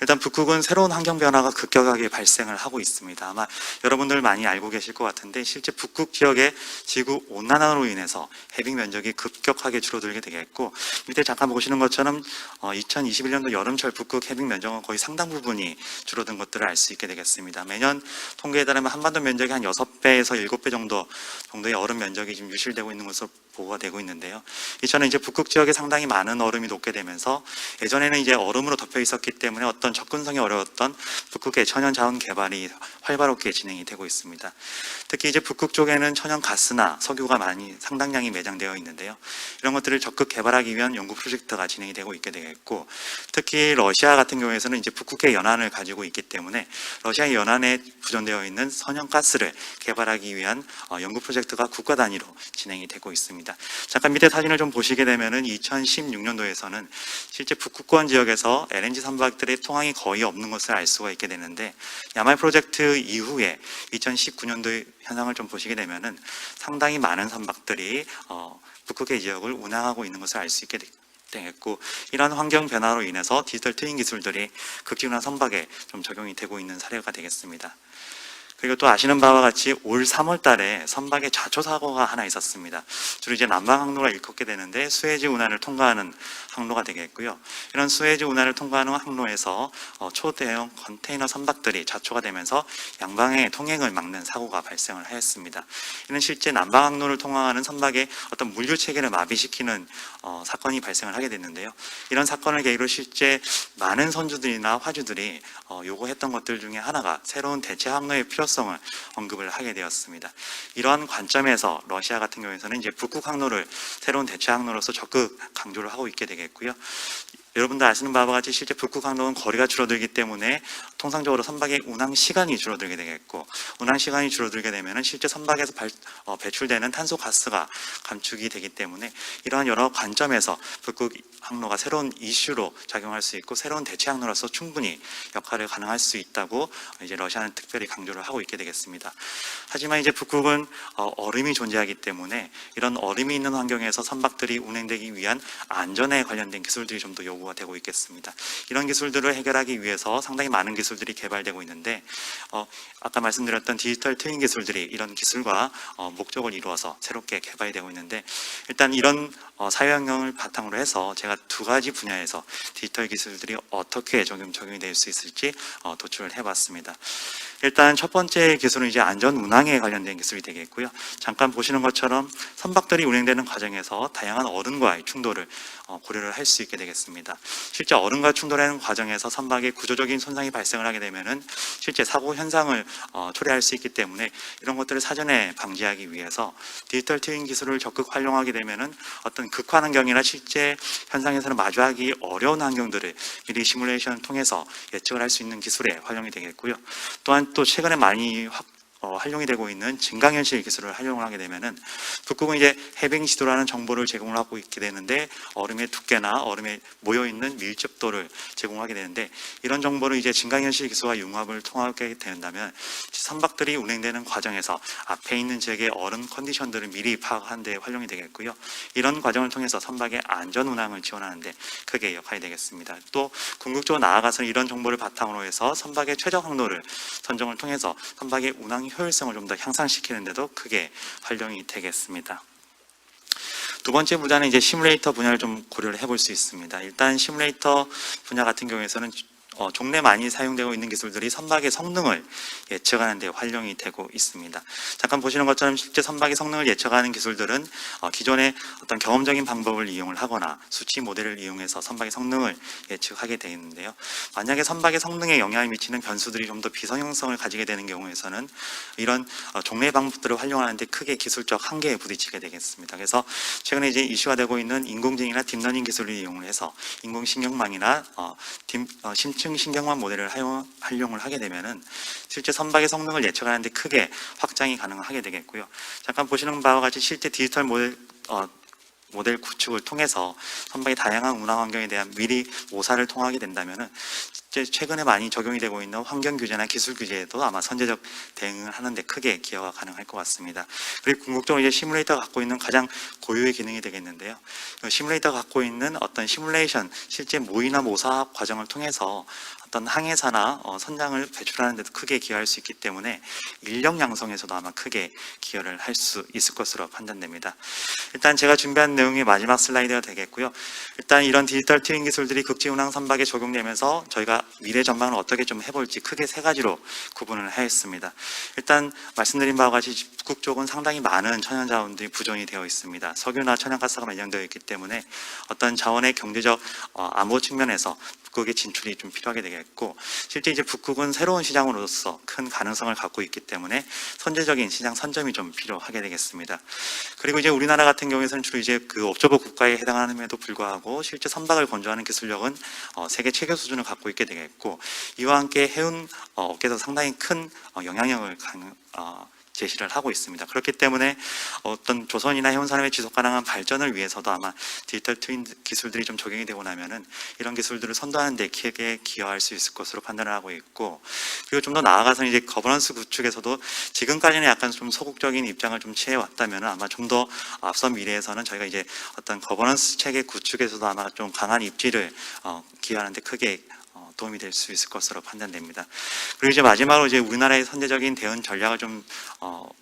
일단 북극은 새로운 환경 변화가 급격하게 발생을 하고 있습니다. 아마 여러분들 많이 알고 계실 것 같은데 실제 북극 지역의 지구 온난화로 인해서 해빙 면적이 급격하게 줄어들게 되겠고, 밑에 잠깐 보시는 것처럼 2021년도 여름철 북극 해빙 면적은 거의 상당 부분이 줄어든 것들을 알 수 있게 되겠습니다. 매년 통계에 따르면 한반도 면적이 한 6배에서 7배 정도의 얼음 면적이 지금 유실되고 있는 것으로 보고가 되고 있는데요. 이처럼 이제 북극 지역에 상당히 많은 얼음이 녹게 되면서 예전에는 이제 얼음으로 덮여 있었기 때문에 어떤 접근성이 어려웠던 북극의 천연 자원 개발이 활발하게 진행이 되고 있습니다. 특히 이제 북극 쪽에는 천연 가스나 석유가 상당량이 매장되어 있는데요. 이런 것들을 적극 개발하기 위한 연구 프로젝트가 진행이 되고 있게 되겠고, 특히 러시아 같은 경우에는 이제 북극의 연안을 가지고 있기 때문에 러시아의 연안에 부존되어 있는 선연가스를 개발하기 위한 연구 프로젝트가 국가 단위로 진행이 되고 있습니다. 잠깐 밑에 사진을 좀 보시게 되면은 2016년도에서는 실제 북극권 지역에서 LNG 선박들의 통항이 거의 없는 것을 알 수가 있게 되는데, 야말 프로젝트 이후에 2019년도의 현상을 좀 보시게 되면은 상당히 많은 선박들이 북극의 지역을 운항하고 있는 것을 알 수 있게 되겠고, 이러한 환경 변화로 인해서 디지털 트윈 기술들이 극지운항 선박에 좀 적용이 되고 있는 사례가 되겠습니다. 그리고 또 아시는 바와 같이 올 3월 달에 선박의 좌초 사고가 하나 있었습니다. 주로 이제 남방 항로가 일컫게 되는데 수에즈 운하를 통과하는 항로가 되겠고요. 이런 수에즈 운하를 통과하는 항로에서 초대형 컨테이너 선박들이 자초가 되면서 양방의 통행을 막는 사고가 발생을 하였습니다. 이는 실제 남방 항로를 통과하는 선박의 어떤 물류 체계를 마비시키는 사건이 발생을 하게 됐는데요. 이런 사건을 계기로 실제 많은 선주들이나 화주들이 요구했던 것들 중에 하나가 새로운 대체 항로의 필요성을 언급을 하게 되었습니다. 이러한 관점에서 러시아 같은 경우에는 이제 북극 항로를 새로운 대체 항로로서 적극 강조를 하고 있게 되겠고요. 여러분들 아시는 바와 같이 실제 북극 항로는 거리가 줄어들기 때문에 통상적으로 선박의 운항 시간이 줄어들게 되겠고, 운항 시간이 줄어들게 되면 실제 선박에서 배출되는 탄소 가스가 감축이 되기 때문에 이러한 여러 관점에서 북극 항로가 새로운 이슈로 작용할 수 있고 새로운 대체 항로로서 충분히 역할을 가능할 수 있다고 이제 러시아는 특별히 강조를 하고 있게 되겠습니다. 하지만 이제 북극은 얼음이 존재하기 때문에 이런 얼음이 있는 환경에서 선박들이 운행되기 위한 안전에 관련된 기술들이 좀 더 요구가 되고 있겠습니다. 이런 기술들을 해결하기 위해서 상당히 많은 기술들이 개발되고 있는데 아까 말씀드렸던 디지털 트윈 기술들이 이런 기술과 목적을 이루어서 새롭게 개발이 되고 있는데, 일단 이런 사회환경을 바탕으로 해서 제가 두 가지 분야에서 디지털 기술들이 어떻게 적용이 될 수 있을지 도출을 해봤습니다. 일단 첫 번째 기술은 이제 안전 운항에 관련된 기술이 되겠고요. 잠깐 보시는 것처럼 선박들이 운행되는 과정에서 다양한 얼음과의 충돌을 고려를 할 수 있게 되겠습니다. 실제 얼음과 충돌하는 과정에서 선박의 구조적인 손상이 발생을 하게 되면은 실제 사고 현상을 초래할 수 있기 때문에 이런 것들을 사전에 방지하기 위해서 디지털 트윈 기술을 적극 활용하게 되면은 어떤 극한 환경이나 실제 현상에서는 마주하기 어려운 환경들을 미리 시뮬레이션을 통해서 예측을 할 수 있는 기술에 활용이 되겠고요. 또한 또 최근에 많이 활용이 되고 있는 증강현실 기술을 활용을 하게 되면은 북극은 이제 해빙 지도라는 정보를 제공을 하고 있게 되는데 얼음의 두께나 얼음에 모여 있는 밀접도를 제공하게 되는데, 이런 정보를 이제 증강현실 기술과 융합을 통하게 된다면 선박들이 운행되는 과정에서 앞에 있는 지역의 얼음 컨디션들을 미리 파악하는 데 활용이 되겠고요. 이런 과정을 통해서 선박의 안전 운항을 지원하는 데 크게 역할이 되겠습니다. 또 궁극적으로 나아가서 이런 정보를 바탕으로 해서 선박의 최적 항로를 선정을 통해서 선박의 운항 효율성을 좀 더 향상시키는 데도 크게 활용이 되겠습니다. 두 번째 분야는 이제 시뮬레이터 분야를 좀 고려를 해볼 수 있습니다. 일단 시뮬레이터 분야 같은 경우에서는 종래 많이 사용되고 있는 기술들이 선박의 성능을 예측하는 데 활용이 되고 있습니다. 잠깐 보시는 것처럼 실제 선박의 성능을 예측하는 기술들은 기존의 어떤 경험적인 방법을 이용을 하거나 수치 모델을 이용해서 선박의 성능을 예측하게 되어 있는데요. 만약에 선박의 성능에 영향을 미치는 변수들이 좀 더 비성형성을 가지게 되는 경우에서는 이런 종래 방법들을 활용하는데 크게 기술적 한계에 부딪히게 되겠습니다. 그래서 최근에 이제 이슈가 되고 있는 인공지능이나 딥러닝 기술을 이용을 해서 인공신경망이나 심층 신경망 모델을 활용을 하게 되면은 실제 선박의 성능을 예측하는데 크게 확장이 가능하게 되겠고요. 잠깐 보시는 바와 같이 실제 디지털 모델 구축을 통해서 선박의 다양한 운항 환경에 대한 미리 모사를 통하게 된다면은 최근에 많이 적용이 되고 있는 환경 규제나 기술 규제에도 아마 선제적 대응을 하는데 크게 기여가 가능할 것 같습니다. 그리고 궁극적으로 이제 시뮬레이터가 갖고 있는 가장 고유의 기능이 되겠는데요. 시뮬레이터가 갖고 있는 어떤 시뮬레이션, 실제 모의나 모사 과정을 통해서 어떤 항해사나 선장을 배출하는 데도 크게 기여할 수 있기 때문에 인력 양성에서도 아마 크게 기여를 할 수 있을 것으로 판단됩니다. 일단 제가 준비한 내용이 마지막 슬라이드가 되겠고요. 일단 이런 디지털 트윈 기술들이 극지 운항 선박에 적용되면서 저희가 미래 전망을 어떻게 좀 해볼지 크게 세 가지로 구분을 하였습니다. 일단 말씀드린 바와 같이 북극 쪽은 상당히 많은 천연 자원들이 부존이 되어 있습니다. 석유나 천연가스가 매장되어 있기 때문에 어떤 자원의 경제적 안보 측면에서 북극의 진출이 좀 필요하게 되겠고, 실제 이제 북극은 새로운 시장으로서 큰 가능성을 갖고 있기 때문에 선제적인 시장 선점이 좀 필요하게 되겠습니다. 그리고 이제 우리나라 같은 경우에는 주로 이제 그 옵저버 국가에 해당함에도 불구하고 실제 선박을 건조하는 기술력은 세계 최고 수준을 갖고 있게 되겠고, 이와 함께 해운 업계에서 상당히 큰 영향력을 제시를 하고 있습니다. 그렇기 때문에 어떤 조선이나 해운 산업의 지속 가능한 발전을 위해서도 아마 디지털 트윈 기술들이 좀 적용이 되고 나면은 이런 기술들을 선도하는 데 크게 기여할 수 있을 것으로 판단을 하고 있고, 그리고 좀 더 나아가서 이제 거버넌스 구축에서도 지금까지는 약간 좀 소극적인 입장을 좀 취해왔다면 아마 좀 더 앞선 미래에서는 저희가 이제 어떤 거버넌스 체계 구축에서도 아마 좀 강한 입지를 기여하는 데 크게 도움이 될 수 있을 것으로 판단됩니다. 그리고 이제 마지막으로 이제 우리나라의 선제적인 대응 전략을 좀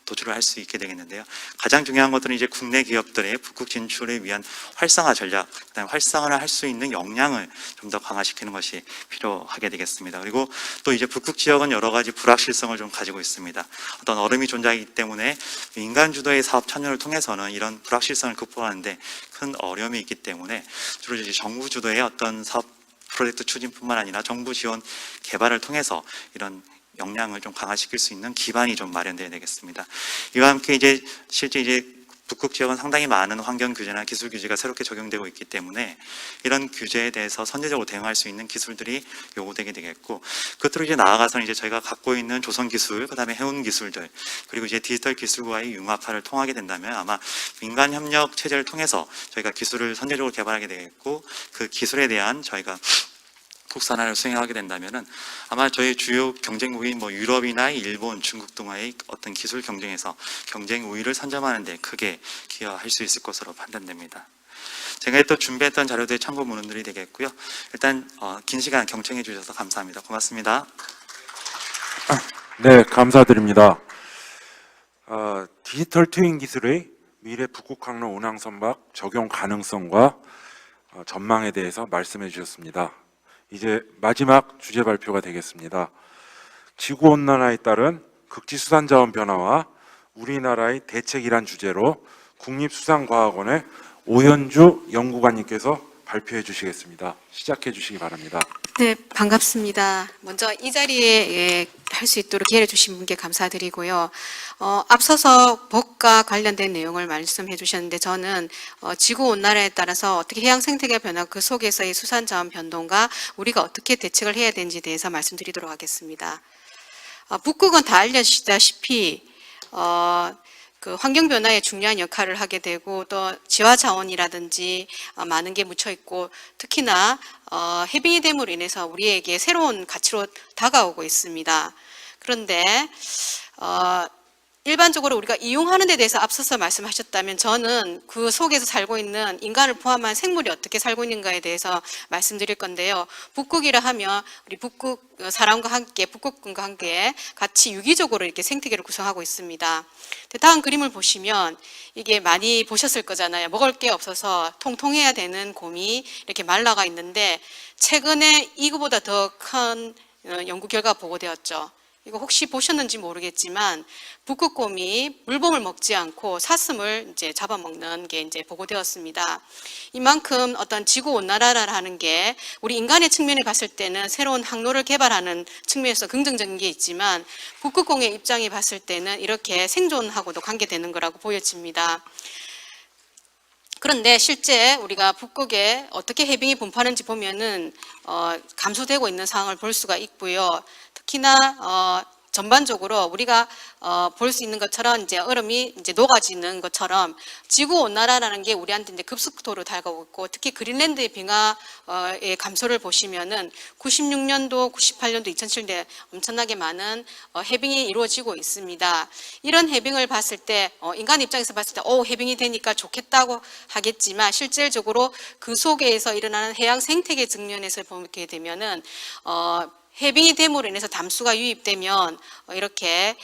도출을 할 수 있게 되겠는데요. 가장 중요한 것들은 이제 국내 기업들의 북극 진출을 위한 활성화 전략, 그다음에 활성화를 할 수 있는 역량을 좀 더 강화시키는 것이 필요하게 되겠습니다. 그리고 또 이제 북극 지역은 여러 가지 불확실성을 좀 가지고 있습니다. 어떤 얼음이 존재하기 때문에 민간 주도의 사업 참여를 통해서는 이런 불확실성을 극복하는데 큰 어려움이 있기 때문에 주로 이제 정부 주도의 어떤 사업 프로젝트 추진뿐만 아니라 정부 지원 개발을 통해서 이런 역량을 좀 강화시킬 수 있는 기반이 좀 마련돼야 되겠습니다. 이와 함께 이제 실제 이제 북극 지역은 상당히 많은 환경 규제나 기술 규제가 새롭게 적용되고 있기 때문에 이런 규제에 대해서 선제적으로 대응할 수 있는 기술들이 요구되게 되겠고, 끝으로 이제 나아가서는 이제 저희가 갖고 있는 조선 기술, 그다음에 해운 기술들, 그리고 이제 디지털 기술과의 융합화를 통하게 된다면 아마 민간 협력 체제를 통해서 저희가 기술을 선제적으로 개발하게 되겠고, 그 기술에 대한 저희가 국산화를 수행하게 된다면은 아마 저희 주요 경쟁국인 뭐 유럽이나 일본, 중국 등과의 어떤 기술 경쟁에서 경쟁 우위를 선점하는 데 크게 기여할 수 있을 것으로 판단됩니다. 제가 또 준비했던 자료들의 참고 문헌들이 되겠고요. 일단 긴 시간 경청해 주셔서 감사합니다. 고맙습니다. 네, 감사드립니다. 디지털 트윈 기술의 미래 북극 항로 운항 선박 적용 가능성과 전망에 대해서 말씀해 주셨습니다. 이제 마지막 주제 발표가 되겠습니다. 지구온난화에 따른 극지수산자원 변화와 우리나라의 대책이란 주제로 국립수산과학원의 오현주 연구관님께서 발표해 주시겠습니다. 시작해 주시기 바랍니다. 네, 반갑습니다. 먼저 이 자리에 할 수 있도록 기회를 주신 분께 감사드리고요. 앞서서 복과 관련된 내용을 말씀해 주셨는데 저는 지구온난화에 따라서 어떻게 해양 생태계 변화 그 속에서의 수산자원 변동과 우리가 어떻게 대책을 해야 되는지에 대해서 말씀드리도록 하겠습니다. 북극은 다 알려지다시피 그 환경 변화에 중요한 역할을 하게 되고 또 지화 자원이라든지 많은 게 묻혀 있고 특히나 해빙이 됨으로 인해서 우리에게 새로운 가치로 다가오고 있습니다. 그런데 일반적으로 우리가 이용하는 데 대해서 앞서서 말씀하셨다면 저는 그 속에서 살고 있는 인간을 포함한 생물이 어떻게 살고 있는가에 대해서 말씀드릴 건데요. 북극이라 하면 우리 북극 사람과 함께 북극군과 함께 같이 유기적으로 이렇게 생태계를 구성하고 있습니다. 다음 그림을 보시면 이게 많이 보셨을 거잖아요. 먹을 게 없어서 통통해야 되는 곰이 이렇게 말라가 있는데 최근에 이거보다 더 큰 연구 결과가 보고되었죠. 이거 혹시 보셨는지 모르겠지만 북극곰이 물범을 먹지 않고 사슴을 이제 잡아먹는 게 이제 보고되었습니다. 이만큼 어떤 지구 온난화라는 게 우리 인간의 측면에 봤을 때는 새로운 항로를 개발하는 측면에서 긍정적인 게 있지만 북극곰의 입장에 봤을 때는 이렇게 생존하고도 관계되는 거라고 보여집니다. 그런데 실제 우리가 북극에 어떻게 해빙이 분포하는지 보면은 감소되고 있는 상황을 볼 수가 있고요. 특히나 전반적으로 우리가 볼 수 있는 것처럼 이제 얼음이 이제 녹아지는 것처럼 지구 온난화라는 게 우리한테 이제 급속도로 다가오고 있고 특히 그린랜드의 빙하의 감소를 보시면은 96년도, 98년도, 2007년에 엄청나게 많은 해빙이 이루어지고 있습니다. 이런 해빙을 봤을 때 인간 입장에서 봤을 때 해빙이 되니까 좋겠다고 하겠지만 실질적으로 그 속에서 일어나는 해양 생태계 측면에서 보게 되면은 해빙이 됨으로 인해서 담수가 유입되면 이렇게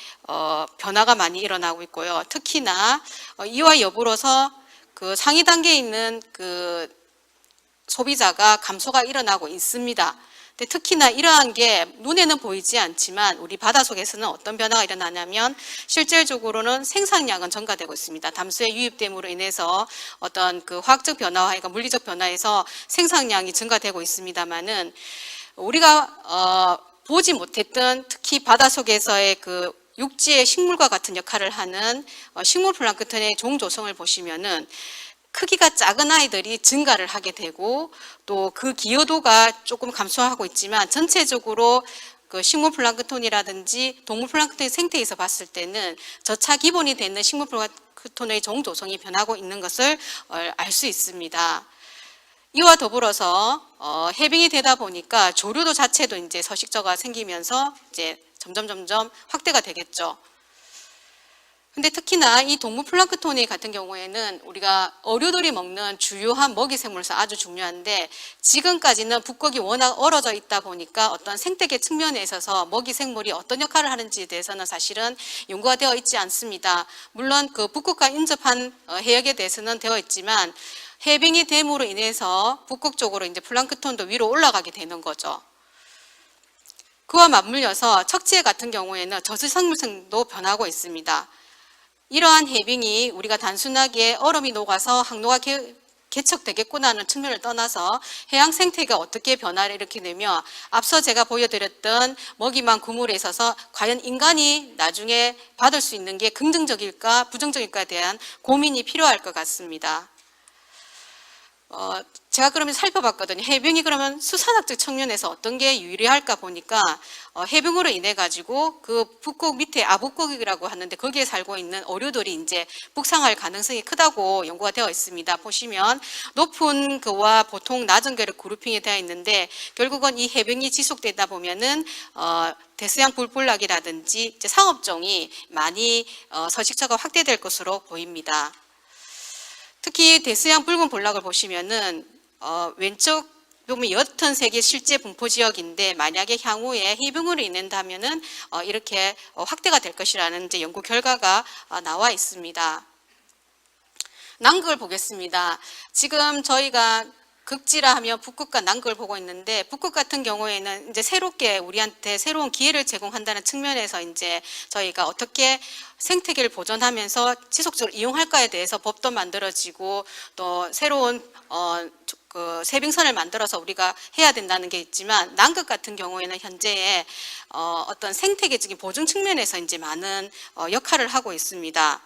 변화가 많이 일어나고 있고요. 특히나 이와 더불어서 그 상위 단계에 있는 그 소비자가 감소가 일어나고 있습니다. 근데 특히나 이러한 게 눈에는 보이지 않지만 우리 바다 속에서는 어떤 변화가 일어나냐면 실질적으로는 생산량은 증가되고 있습니다. 담수의 유입됨으로 인해서 어떤 그 화학적 변화와 물리적 변화에서 생산량이 증가되고 있습니다만은 우리가 보지 못했던 특히 바닷속에서의 그 육지의 식물과 같은 역할을 하는 식물 플랑크톤의 종 조성을 보시면은 크기가 작은 아이들이 증가를 하게 되고 또 그 기여도가 조금 감소하고 있지만 전체적으로 그 식물 플랑크톤이라든지 동물 플랑크톤의 생태에서 봤을 때는 저차 기본이 되는 식물 플랑크톤의 종 조성이 변하고 있는 것을 알 수 있습니다. 이와 더불어서 해빙이 되다 보니까 조류도 자체도 이제 서식처가 생기면서 이제 점점 확대가 되겠죠. 이와 더불어서 해빙이 되다 보니까 조류도 자체도 이제 서식처가 생기면서 이제 점점 확대가 되겠죠. 이와 더불어서 해빙이 되다 보니까 조류도 자체도 이제 서식처가 생기면서 이제 점점 확대가 되겠죠. 근데 특히나 이 동물 플랑크톤이 같은 경우에는 우리가 어류들이 먹는 주요한 먹이 생물로서 아주 중요한데, 지금까지는 북극이 워낙 얼어져 있다 보니까 어떤 생태계 측면에 있어서 먹이 생물이 어떤 역할을 하는지에 대해서는 사실은 연구가 되어 있지 않습니다. 물론 그 북극과 인접한 해역에 대해서는 되어 있지만, 해빙이 됨으로 인해서 북극 쪽으로 이제 플랑크톤도 위로 올라가게 되는 거죠. 그와 맞물려서 척지해 같은 경우에는 저수생물층도 변하고 있습니다. 이러한 해빙이 우리가 단순하게 얼음이 녹아서 항로가 개척되겠구나는 측면을 떠나서 해양 생태계가 어떻게 변화를 일으키냐며, 앞서 제가 보여드렸던 먹이망 구물에 있어서 과연 인간이 나중에 받을 수 있는 게 긍정적일까 부정적일까에 대한 고민이 필요할 것 같습니다. 제가 그러면 살펴봤거든요. 해빙이 그러면 수산학적 측면에서 어떤 게 유리할까 보니까 해빙으로 인해 가지고 그 북극 밑에 아북극이라고 하는데 거기에 살고 있는 어류들이 이제 북상할 가능성이 크다고 연구가 되어 있습니다. 보시면 높은 거와 보통 낮은 거를 그룹핑이 되어 있는데, 결국은 이 해빙이 지속되다 보면은 대서양 불볼락이라든지 이제 상업종이 많이 서식처가 확대될 것으로 보입니다. 특히 대서양 붉은 볼락을 보시면은 왼쪽 보면 옅은 색이 실제 분포 지역인데, 만약에 향후에 해빙으로 인한다면은 이렇게 확대가 될 것이라는 이제 연구 결과가 나와 있습니다. 남극을 보겠습니다. 지금 저희가 극지라 하면 북극과 남극을 보고 있는데, 북극 같은 경우에는 이제 새롭게 우리한테 새로운 기회를 제공한다는 측면에서 이제 저희가 어떻게 생태계를 보존하면서 지속적으로 이용할까에 대해서 법도 만들어지고, 또 새로운 그 세빙선을 만들어서 우리가 해야 된다는 게 있지만, 남극 같은 경우에는 현재의 어떤 생태계적인 보증 측면에서 이제 많은 역할을 하고 있습니다.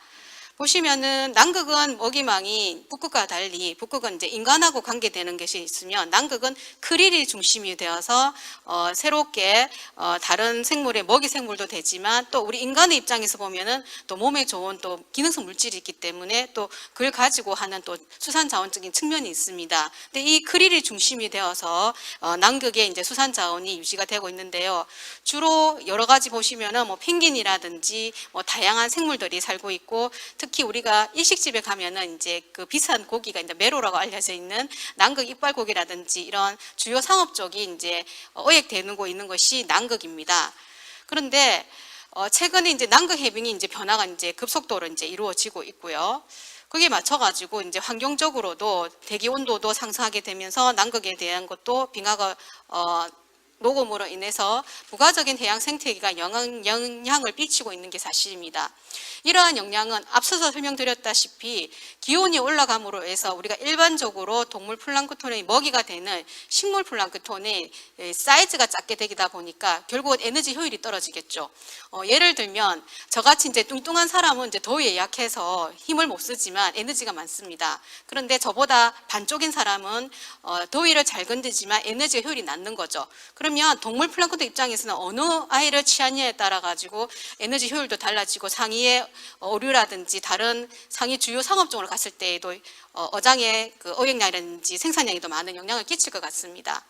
보시면은 남극은 먹이망이 북극과 달리, 북극은 이제 인간하고 관계되는 것이 있으면 남극은 크릴이 중심이 되어서 새롭게 다른 생물의 먹이 생물도 되지만, 또 우리 인간의 입장에서 보면은 또 몸에 좋은 또 기능성 물질이 있기 때문에 또 그걸 가지고 하는 또 수산 자원적인 측면이 있습니다. 근데 이 크릴이 중심이 되어서 남극에 이제 수산 자원이 유지가 되고 있는데요. 주로 여러 가지 보시면은 뭐 펭귄이라든지 뭐 다양한 생물들이 살고 있고, 특히 우리가 일식집에 가면은 이제 그 비싼 고기가 이제 메로라고 알려져 있는 남극 이빨고기라든지 이런 주요 상업 쪽이 이제 어획되고 있는 것이 남극입니다. 그런데 최근에 이제 남극 해빙이 이제 변화가 이제 급속도로 이제 이루어지고 있고요. 거기에 맞춰가지고 이제 환경적으로도 대기 온도도 상승하게 되면서 남극에 대한 것도 빙하가 녹음으로 인해서 부가적인 해양 생태계가 영향을 끼치고 있는 게 사실입니다. 이러한 영향은 앞서서 설명드렸다시피 기온이 올라감으로 해서 우리가 일반적으로 동물 플랑크톤의 먹이가 되는 식물 플랑크톤의 사이즈가 작게 되다 보니까 결국은 에너지 효율이 떨어지겠죠. 예를 들면 저같이 이제 뚱뚱한 사람은 이제 더위에 약해서 힘을 못 쓰지만 에너지가 많습니다. 그런데 저보다 반쪽인 사람은 더위를 잘 견디지만 에너지 효율이 낮는 거죠. 그러면 동물 플랑크톤 입장에서는 어느 아이를 취하느냐에 따라 가지고 에너지 효율도 달라지고 상위의 어류라든지 다른 상위 주요 상업종으로 갔을 때에도 어장의 그 어획량이라든지 생산량이 더 많은 영향을 끼칠 것 같습니다.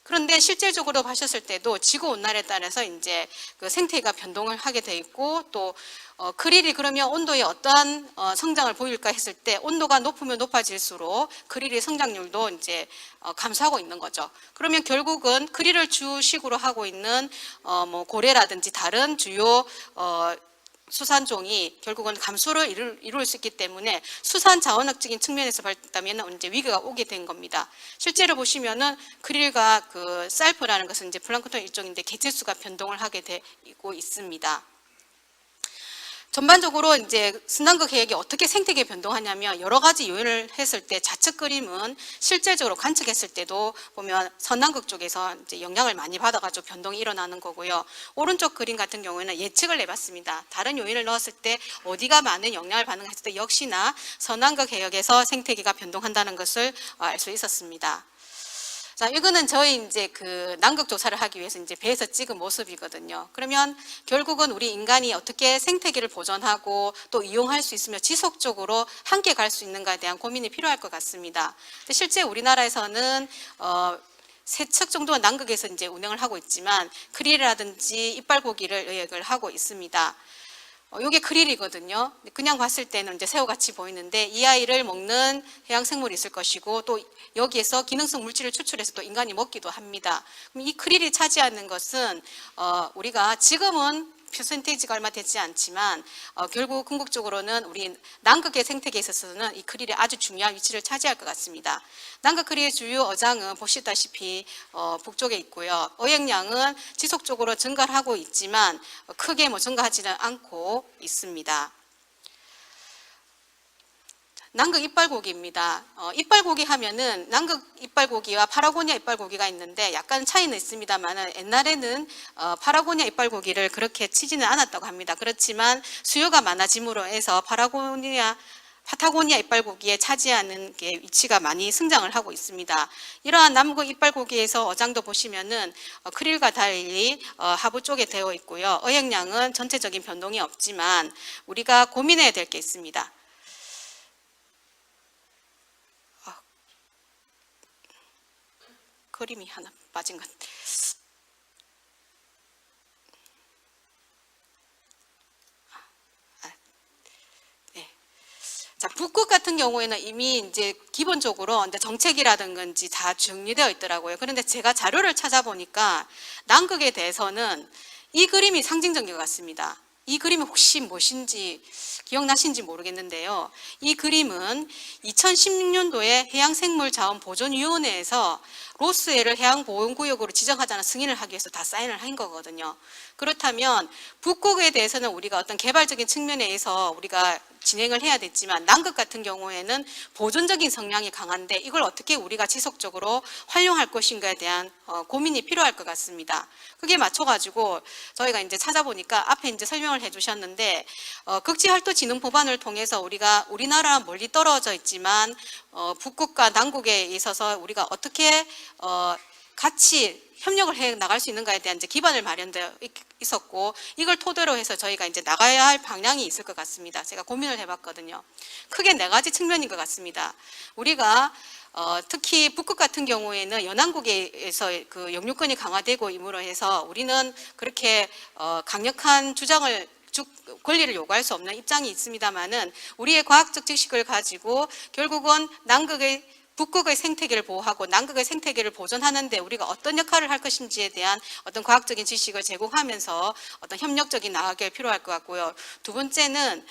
그런데 실질적으로 보셨을 때도 지구 온난화에 따라서 이제 그 생태계가 변동을 하게 돼 있고, 또 크릴이 그러면 온도에 어떠한 성장을 보일까 했을 때 온도가 높으면 높아질수록 크릴의 성장률도 이제 감소하고 있는 거죠. 그러면 결국은 크릴을 주식으로 하고 있는 뭐 고래라든지 다른 주요 수산종이 결국은 감소를 이룰 수 있기 때문에 수산 자원학적인 측면에서 봤다면 이제 위기가 오게 된 겁니다. 실제로 보시면은 크릴과 그 살프라는 것은 이제 플랑크톤 일종인데 개체수가 변동을 하게 되고 있습니다. 전반적으로 이제 순남극 해역이 어떻게 생태계 변동하냐면, 여러 가지 요인을 했을 때 좌측 그림은 실제적으로 관측했을 때도 보면 서남극 쪽에서 이제 영향을 많이 받아가지고 변동이 일어나는 거고요. 오른쪽 그림 같은 경우에는 예측을 해봤습니다. 다른 요인을 넣었을 때 어디가 많은 영향을 받는가 했을 때 역시나 서남극 해역에서 생태계가 변동한다는 것을 알 수 있었습니다. 자, 이거는 저희 이제 그 남극 조사를 하기 위해서 이제 배에서 찍은 모습이거든요. 그러면 결국은 우리 인간이 어떻게 생태계를 보존하고 또 이용할 수 있으며 지속적으로 함께 갈 수 있는가에 대한 고민이 필요할 것 같습니다. 근데 실제 우리나라에서는 3척 정도는 남극에서 이제 운영을 하고 있지만 크릴이라든지 이빨고기를 어획을 하고 있습니다. 이게 크릴이거든요. 그냥 봤을 때는 이제 새우같이 보이는데 이 아이를 먹는 해양 생물이 있을 것이고 또 여기에서 기능성 물질을 추출해서 또 인간이 먹기도 합니다. 그럼 이 크릴이 차지하는 것은 우리가 지금은 퍼센테이지가 얼마 되지 않지만 결국 궁극적으로는 우리 남극의 생태계에 있어서는 이 크릴이 아주 중요한 위치를 차지할 것 같습니다. 남극 크릴의 주요 어장은 보시다시피 북쪽에 있고요. 어획량은 지속적으로 증가를 하고 있지만 크게 증가하지는 않고 있습니다. 남극 이빨고기입니다. 이빨고기 하면은 남극 이빨고기와 파라고니아 이빨고기가 있는데 약간 차이는 있습니다만 옛날에는 파라고니아 이빨고기를 그렇게 치지는 않았다고 합니다. 그렇지만 수요가 많아짐으로 해서 파타고니아 이빨고기에 차지하는 게 위치가 많이 성장을 하고 있습니다. 이러한 남극 이빨고기에서 어장도 보시면은 크릴과 달리 하부 쪽에 되어 있고요. 어획량은 전체적인 변동이 없지만 우리가 고민해야 될 게 있습니다. 그림이 하나 빠진 것 같아요. 네. 자, 북극 같은 경우에는 이미 이제 기본적으로 이제 정책이라든지 다 정리되어 있더라고요. 그런데 제가 자료를 찾아보니까 남극에 대해서는 이 그림이 상징적인 것 같습니다. 이 그림이 혹시 무엇인지 기억나신지 모르겠는데요. 이 그림은 2016년도에 해양생물자원보존위원회에서 로스해를 해양보존구역으로 지정하자는 승인을 하기 위해서 다 사인을 한 거거든요. 그렇다면 북극에 대해서는 우리가 어떤 개발적인 측면에서 우리가 진행을 해야 됐지만 남극 같은 경우에는 보존적인 성향이 강한데 이걸 어떻게 우리가 지속적으로 활용할 것인가에 대한 고민이 필요할 것 같습니다. 그게 맞춰가지고 저희가 이제 찾아보니까 앞에 이제 설명을 해주셨는데 극지활도진흥 법안을 통해서 우리나라 멀리 떨어져 있지만 북극과 남극에 있어서 우리가 어떻게 같이 협력을 해 나갈 수 있는가에 대한 이제 기반을 마련되어 있었고 이걸 토대로 해서 저희가 이제 나가야 할 방향이 있을 것 같습니다. 제가 고민을 해봤거든요. 크게 4가지 측면인 것 같습니다. 우리가 특히 북극 같은 경우에는 연안국에서 그 영유권이 강화되고 임으로 해서 우리는 그렇게 강력한 권리를 요구할 수 없는 입장이 있습니다만은 우리의 과학적 지식을 가지고 결국은 북극의 생태계를 보호하고 남극의 생태계를 보존하는 데 우리가 어떤 역할을 할 것인지에 대한 어떤 과학적인 지식을 제공하면서 어떤 협력적인 나아가기가 필요할 것 같고요. 두 번째는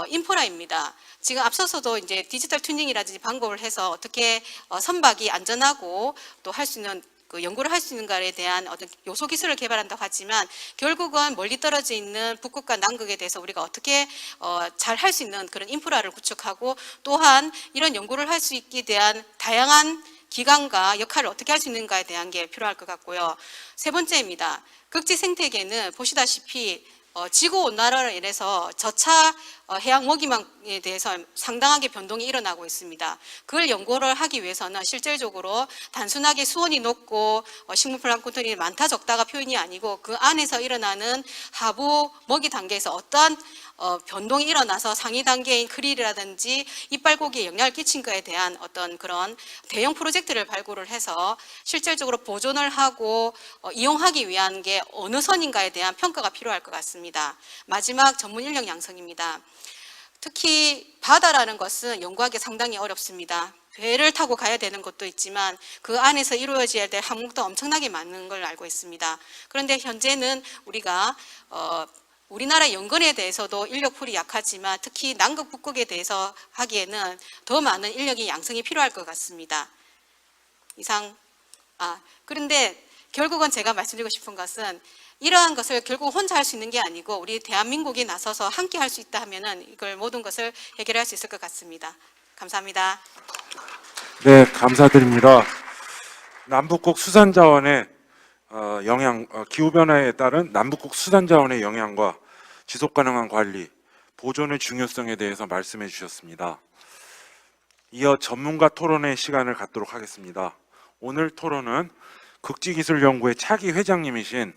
인프라입니다. 지금 앞서서도 이제 디지털 튜닝이라든지 방법을 해서 어떻게 선박이 안전하고 또 할 수 있는 그 연구를 할 수 있는가에 대한 어떤 요소 기술을 개발한다고 하지만 결국은 멀리 떨어져 있는 북극과 남극에 대해서 우리가 어떻게 잘 할 수 있는 그런 인프라를 구축하고 또한 이런 연구를 할 수 있게 대한 다양한 기관과 역할을 어떻게 할 수 있는가에 대한 게 필요할 것 같고요. 세 번째입니다. 극지 생태계는 보시다시피 지구온난화로 인해서 저차 해양 먹이망에 대해서 상당하게 변동이 일어나고 있습니다. 그걸 연구를 하기 위해서는 실질적으로 단순하게 수온이 높고 식물플랑크톤이 많다 적다가 표현이 아니고 그 안에서 일어나는 하부 먹이 단계에서 어떠한 변동이 일어나서 상위 단계인 크릴이라든지 이빨고기에 영향을 끼친 것에 대한 어떤 그런 대형 프로젝트를 발굴을 해서 실질적으로 보존을 하고 이용하기 위한 게 어느 선인가에 대한 평가가 필요할 것 같습니다. 마지막 전문 인력 양성입니다. 특히 바다라는 것은 연구하기 상당히 어렵습니다. 배를 타고 가야 되는 것도 있지만 그 안에서 이루어져야 될 항목도 엄청나게 많은 걸 알고 있습니다. 그런데 현재는 우리가 우리나라 연근에 대해서도 인력풀이 약하지만 특히 남극 북극에 대해서 하기에는 더 많은 인력이 양성이 필요할 것 같습니다. 그런데 결국은 제가 말씀드리고 싶은 것은 이러한 것을 결국 혼자 할 수 있는 게 아니고 우리 대한민국이 나서서 함께 할 수 있다 하면은 이걸 모든 것을 해결할 수 있을 것 같습니다. 감사합니다. 네, 감사드립니다. 남북국 수산자원의 기후변화에 따른 남북국 수산자원의 영향과 지속가능한 관리, 보존의 중요성에 대해서 말씀해 주셨습니다. 이어 전문가 토론의 시간을 갖도록 하겠습니다. 오늘 토론은 극지기술연구회 차기 회장님이신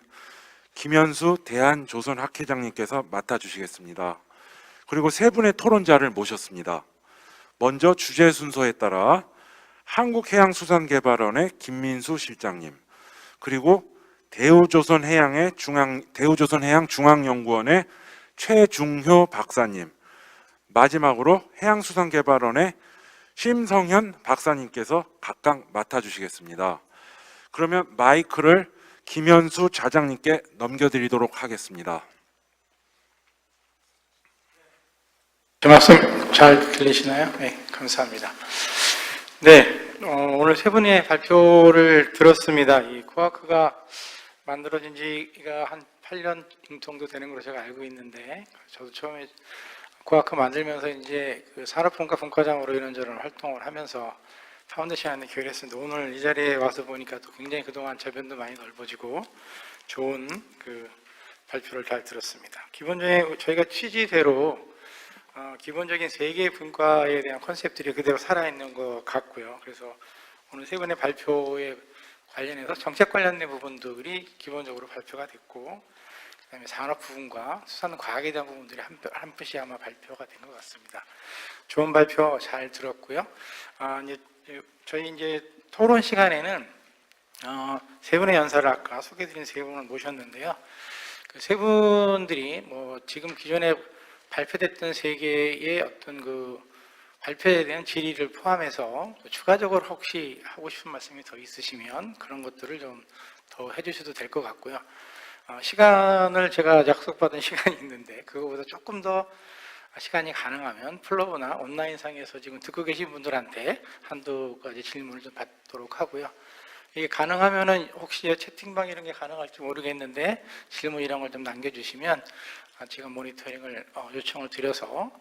김현수 대한조선학회장님께서 맡아주시겠습니다. 그리고 세 분의 토론자를 모셨습니다. 먼저 주제 순서에 따라 한국해양수산개발원의 김민수 실장님, 그리고 대우조선해양중앙연구원의 최중효 박사님, 마지막으로 해양수산개발원의 심성현 박사님께서 각각 맡아주시겠습니다. 그러면 마이크를 김현수 차장님께 넘겨드리도록 하겠습니다. 제 말씀 잘 들리시나요? 네, 감사합니다. 네, 오늘 세 분의 발표를 들었습니다. 이 코아크가 만들어진 지가 한 8년 정도 되는 걸로 제가 알고 있는데, 저도 처음에 코아크 만들면서 이제 그 산업분과 분과장으로 이런저런 활동을 하면서 파운데이션 안에 기여했었는데, 오늘 이 자리에 와서 보니까 또 굉장히 그동안 저변도 많이 넓어지고 좋은 그 발표를 잘 들었습니다. 기본적인 저희가 취지대로 기본적인 세 개의 분과에 대한 컨셉들이 그대로 살아있는 것 같고요. 그래서 오늘 세 분의 발표에 관련해서 정책 관련된 부분들이 기본적으로 발표가 됐고, 그다음에 산업 부분과 수산과학에 대한 부분들이 한 분씩 아마 발표가 된 것 같습니다. 좋은 발표 잘 들었고요. 저희 이제 토론 시간에는 세 분의 연사를 아까 소개해드린 세 분을 모셨는데요. 그 세 분들이 뭐 지금 기존에 발표됐던 세 개의 어떤 그 발표에 대한 질의를 포함해서 추가적으로 혹시 하고 싶은 말씀이 더 있으시면 그런 것들을 좀 더 해주셔도 될 것 같고요. 시간을 제가 약속받은 시간이 있는데 그거보다 조금 더 시간이 가능하면 플러브나 온라인상에서 지금 듣고 계신 분들한테 한두 가지 질문을 좀 받도록 하고요. 이게 가능하면은 혹시 채팅방 이런 게 가능할지 모르겠는데 질문 이런 걸 좀 남겨주시면 제가 모니터링을 요청을 드려서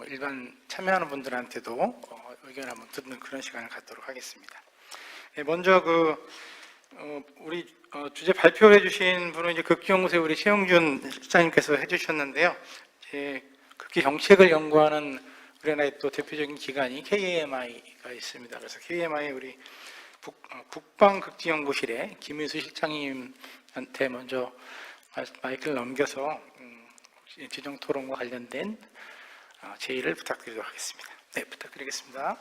일반 참여하는 분들한테도 의견을 한번 듣는 그런 시간을 갖도록 하겠습니다. 먼저 우리 주제 발표를 해주신 분은 이제 극기연구소의 우리 최영준 실장님께서 해주셨는데요. 극기 정책을 연구하는 우리나라의 또 대표적인 기관이 KAMI가 있습니다. 그래서 KAMI 우리 국방극지연구실의 김윤수 실장님한테 먼저 마이크를 넘겨서 지정 토론과 관련된 제의를 부탁드리도록 하겠습니다. 네, 부탁드리겠습니다.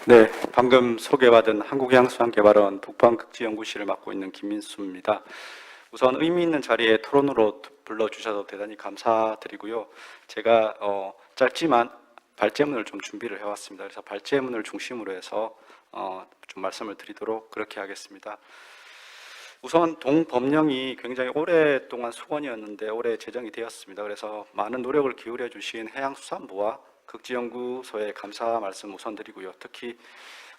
네, 방금 소개받은 한국해양수산개발원 북방극지연구실을 맡고 있는 김민수입니다. 우선 의미 있는 자리에 토론으로 불러주셔서 대단히 감사드리고요. 제가 짧지만 발제문을 좀 준비를 해왔습니다. 그래서 발제문을 중심으로 해서 좀 말씀을 드리도록 그렇게 하겠습니다. 우선 동법령이 굉장히 오랫동안 수건이었는데 올해 제정이 되었습니다. 그래서 많은 노력을 기울여 주신 해양수산부와 극지연구소에 감사 말씀 우선 드리고요. 특히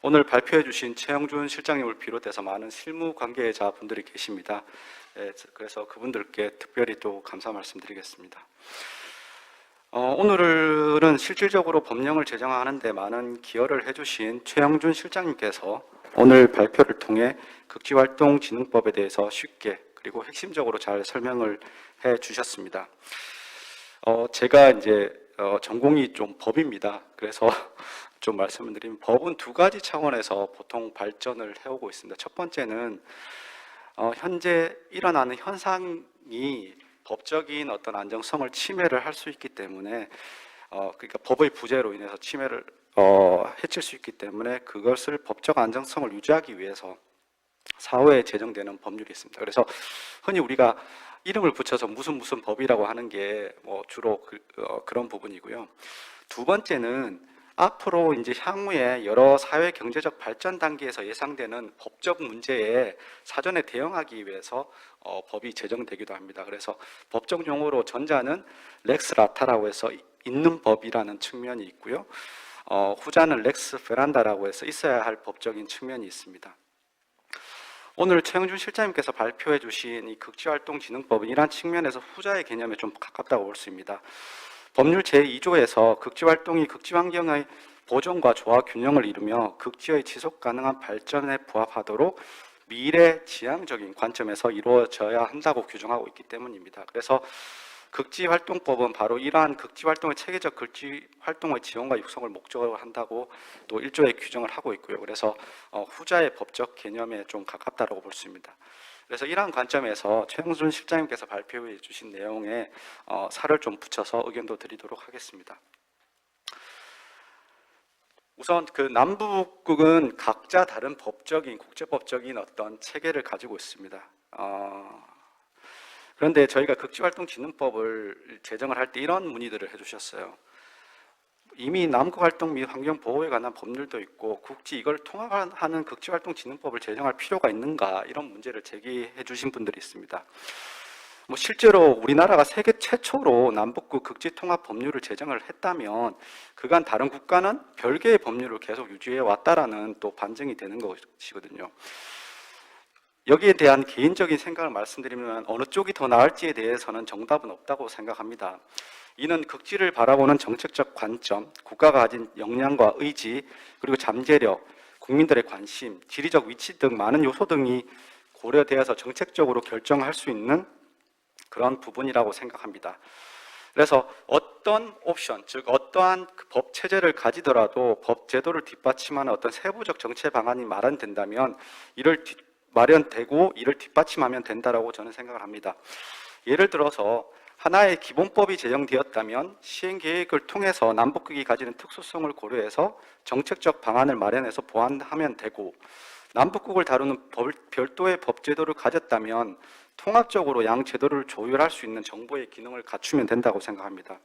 오늘 발표해 주신 최영준 실장님을 비롯해서 많은 실무 관계자 분들이 계십니다. 그래서 그분들께 특별히 또 감사 말씀드리겠습니다. 오늘은 실질적으로 법령을 제정하는 데 많은 기여를 해주신 최영준 실장님께서 오늘 발표를 통해 극지활동진흥법에 대해서 쉽게 그리고 핵심적으로 잘 설명을 해 주셨습니다. 제가 이제 전공이 좀 법입니다. 그래서 좀 말씀을 드리면 법은 두 가지 차원에서 보통 발전을 해오고 있습니다. 첫 번째는 현재 일어나는 현상이 법적인 어떤 안정성을 침해를 할 수 있기 때문에 그러니까 법의 부재로 인해서 침해를 해칠 수 있기 때문에 그것을 법적 안정성을 유지하기 위해서 사후에 제정되는 법률이 있습니다. 그래서 흔히 우리가 이름을 붙여서 무슨 법이라고 하는 게 주로 그런 부분이고요. 두 번째는 앞으로 이제 향후에 여러 사회 경제적 발전 단계에서 예상되는 법적 문제에 사전에 대응하기 위해서 법이 제정되기도 합니다. 그래서 법적 용어로 전자는 렉스 라타라고 해서 있는 법이라는 측면이 있고요. 후자는 렉스 베란다라고 해서 있어야 할 법적인 측면이 있습니다. 오늘 최영준 실장님께서 발표해 주신 이 극지활동진흥법은 이러한 측면에서 후자의 개념에 좀 가깝다고 볼 수 있습니다. 법률 제2조에서 극지활동이 극지환경의 보존과 조화 균형을 이루며 극지의 지속 가능한 발전에 부합하도록 미래지향적인 관점에서 이루어져야 한다고 규정하고 있기 때문입니다. 그래서 극지활동법은 바로 이러한 극지활동의 체계적 극지활동의 지원과 육성을 목적으로 한다고 또 1조에 규정을 하고 있고요. 그래서 후자의 법적 개념에 좀 가깝다고 볼 수 있습니다. 그래서 이러한 관점에서 최영준 실장님께서 발표해 주신 내용에 살을 좀 붙여서 의견도 드리도록 하겠습니다. 우선 그 남북국은 각자 다른 법적인 국제법적인 어떤 체계를 가지고 있습니다. 그런데 저희가 극지활동진흥법을 제정을 할 때 이런 문의들을 해주셨어요. 이미 남극활동 및 환경보호에 관한 법률도 있고 굳이 이걸 통합하는 극지활동진흥법을 제정할 필요가 있는가, 이런 문제를 제기해 주신 분들이 있습니다. 실제로 우리나라가 세계 최초로 남북구 극지통합 법률을 제정을 했다면 그간 다른 국가는 별개의 법률을 계속 유지해 왔다라는 또 반증이 되는 것이거든요. 여기에 대한 개인적인 생각을 말씀드리면 어느 쪽이 더 나을지에 대해서는 정답은 없다고 생각합니다. 이는 극지를 바라보는 정책적 관점, 국가가 가진 역량과 의지, 그리고 잠재력, 국민들의 관심, 지리적 위치 등 많은 요소 등이 고려되어서 정책적으로 결정할 수 있는 그런 부분이라고 생각합니다. 그래서 어떤 옵션, 즉 어떠한 법 체제를 가지더라도 법 제도를 뒷받침하는 어떤 세부적 정책 방안이 마련된다면 이를 뒷받침하면 된다라고 저는 생각을 합니다. 예를 들어서 하나의 기본법이 제정되었다면 시행 계획을 통해서 남북극이 가지는 특수성을 고려해서 정책적 방안을 마련해서 보완하면 되고, 남북극을 다루는 별도의 법 제도를 가졌다면 통합적으로 양 제도를 조율할 수 있는 정보의 기능을 갖추면 된다고 생각합니다.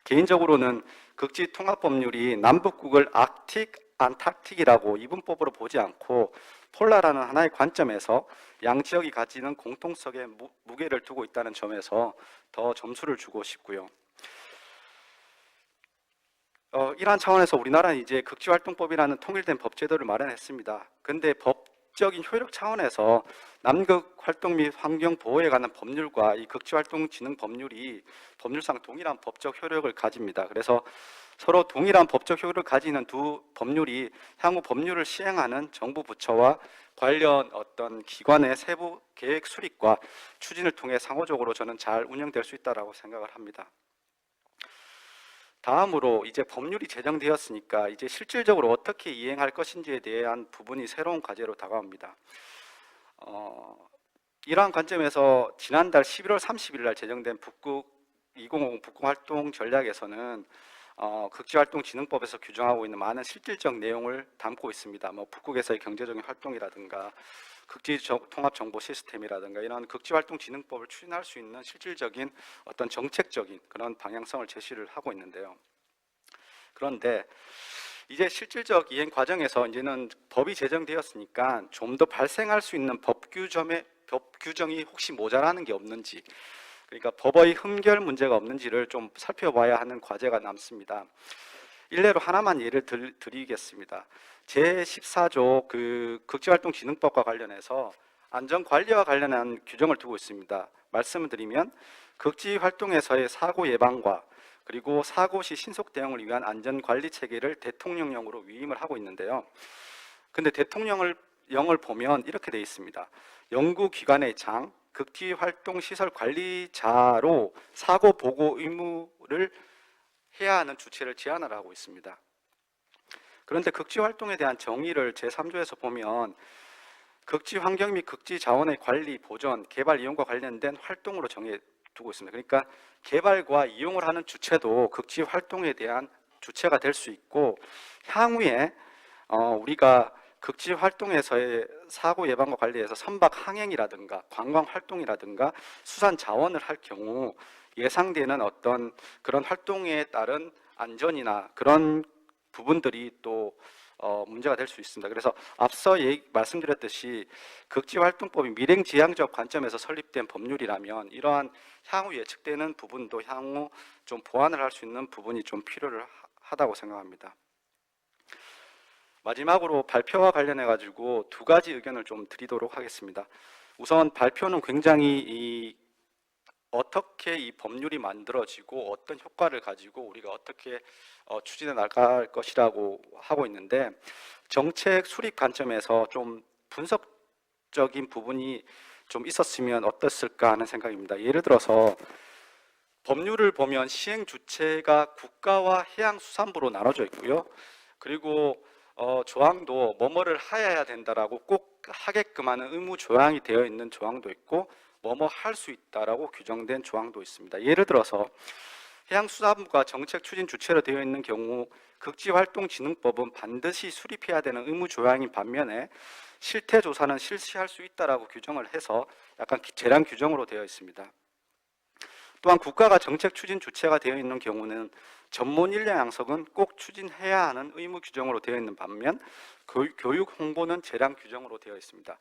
개인적으로는 극지 통합 법률이 남북극을 아틱, 안타틱이라고 이분법으로 보지 않고 폴라라는 하나의 관점에서 양 지역이 가지는 공통성에 무게를 두고 있다는 점에서 더 점수를 주고 싶고요. 이러한 차원에서 우리나라는 이제 극지활동법이라는 통일된 법제도를 마련했습니다. 근데 법적인 효력 차원에서 남극 활동 및 환경 보호에 관한 법률과 이 극지활동진흥 법률이 법률상 동일한 법적 효력을 가집니다. 그래서 서로 동일한 법적 효력을 가지는 두 법률이 향후 법률을 시행하는 정부 부처와 관련 어떤 기관의 세부 계획 수립과 추진을 통해 상호적으로 저는 잘 운영될 수 있다고 생각을 합니다. 다음으로 이제 법률이 제정되었으니까 이제 실질적으로 어떻게 이행할 것인지에 대한 부분이 새로운 과제로 다가옵니다. 이러한 관점에서 지난달 11월 30일 날 제정된 북극 2050 북극활동 전략에서는 극지활동진흥법에서 규정하고 있는 많은 실질적 내용을 담고 있습니다. 북극에서의 경제적인 활동이라든가 극지 통합 정보 시스템이라든가 이런 극지활동진흥법을 추진할 수 있는 실질적인 어떤 정책적인 그런 방향성을 제시를 하고 있는데요. 그런데 이제 실질적 이행 과정에서 이제는 법이 제정되었으니까 좀 더 발생할 수 있는 법 규정이 혹시 모자라는 게 없는지, 그러니까 법의 흠결 문제가 없는지를 좀 살펴봐야 하는 과제가 남습니다. 일례로 하나만 예를 드리겠습니다. 제14조 그 극지활동진흥법과 관련해서 안전관리와 관련한 규정을 두고 있습니다. 말씀을 드리면 극지활동에서의 사고 예방과 그리고 사고 시 신속 대응을 위한 안전관리 체계를 대통령령으로 위임을 하고 있는데요. 근데 대통령령을 보면 이렇게 되어 있습니다. 연구기관의 장, 극지활동시설 관리자로 사고 보고 의무를 해야 하는 주체를 제한을 하고 있습니다. 그런데 극지활동에 대한 정의를 제3조에서 보면 극지환경 및 극지자원의 관리, 보존, 개발, 이용과 관련된 활동으로 정해두고 있습니다. 그러니까 개발과 이용을 하는 주체도 극지활동에 대한 주체가 될 수 있고, 향후에 우리가 극지활동에서의 사고 예방과 관리에서 선박 항행이라든가 관광 활동이라든가 수산 자원을 할 경우 예상되는 어떤 그런 활동에 따른 안전이나 그런 부분들이 또 문제가 될 수 있습니다. 그래서 앞서 말씀드렸듯이 극지활동법이 밀행지향적 관점에서 설립된 법률이라면 이러한 향후 예측되는 부분도 향후 좀 보완을 할 수 있는 부분이 좀 필요하다고 생각합니다. 마지막으로 발표와 관련해 가지고 두 가지 의견을 좀 드리도록 하겠습니다. 우선 발표는 굉장히 어떻게 이 법률이 만들어지고 어떤 효과를 가지고 우리가 어떻게 추진해 나갈 것이라고 하고 있는데, 정책 수립 관점에서 좀 분석적인 부분이 좀 있었으면 어땠을까 하는 생각입니다. 예를 들어서 법률을 보면 시행 주체가 국가와 해양수산부로 나눠져 있고요. 그리고 조항도 뭐뭐를 하여야 된다라고 꼭 하게끔 하는 의무 조항이 되어 있는 조항도 있고 뭐뭐 할 수 있다라고 규정된 조항도 있습니다. 예를 들어서 해양수산부가 정책 추진 주체로 되어 있는 경우 극지활동진흥법은 반드시 수립해야 되는 의무 조항인 반면에 실태 조사는 실시할 수 있다라고 규정을 해서 약간 재량 규정으로 되어 있습니다. 또한 국가가 정책 추진 주체가 되어 있는 경우는 전문 인력 양성은 꼭 추진해야 하는 의무 규정으로 되어 있는 반면 교육 홍보는 재량 규정으로 되어 있습니다.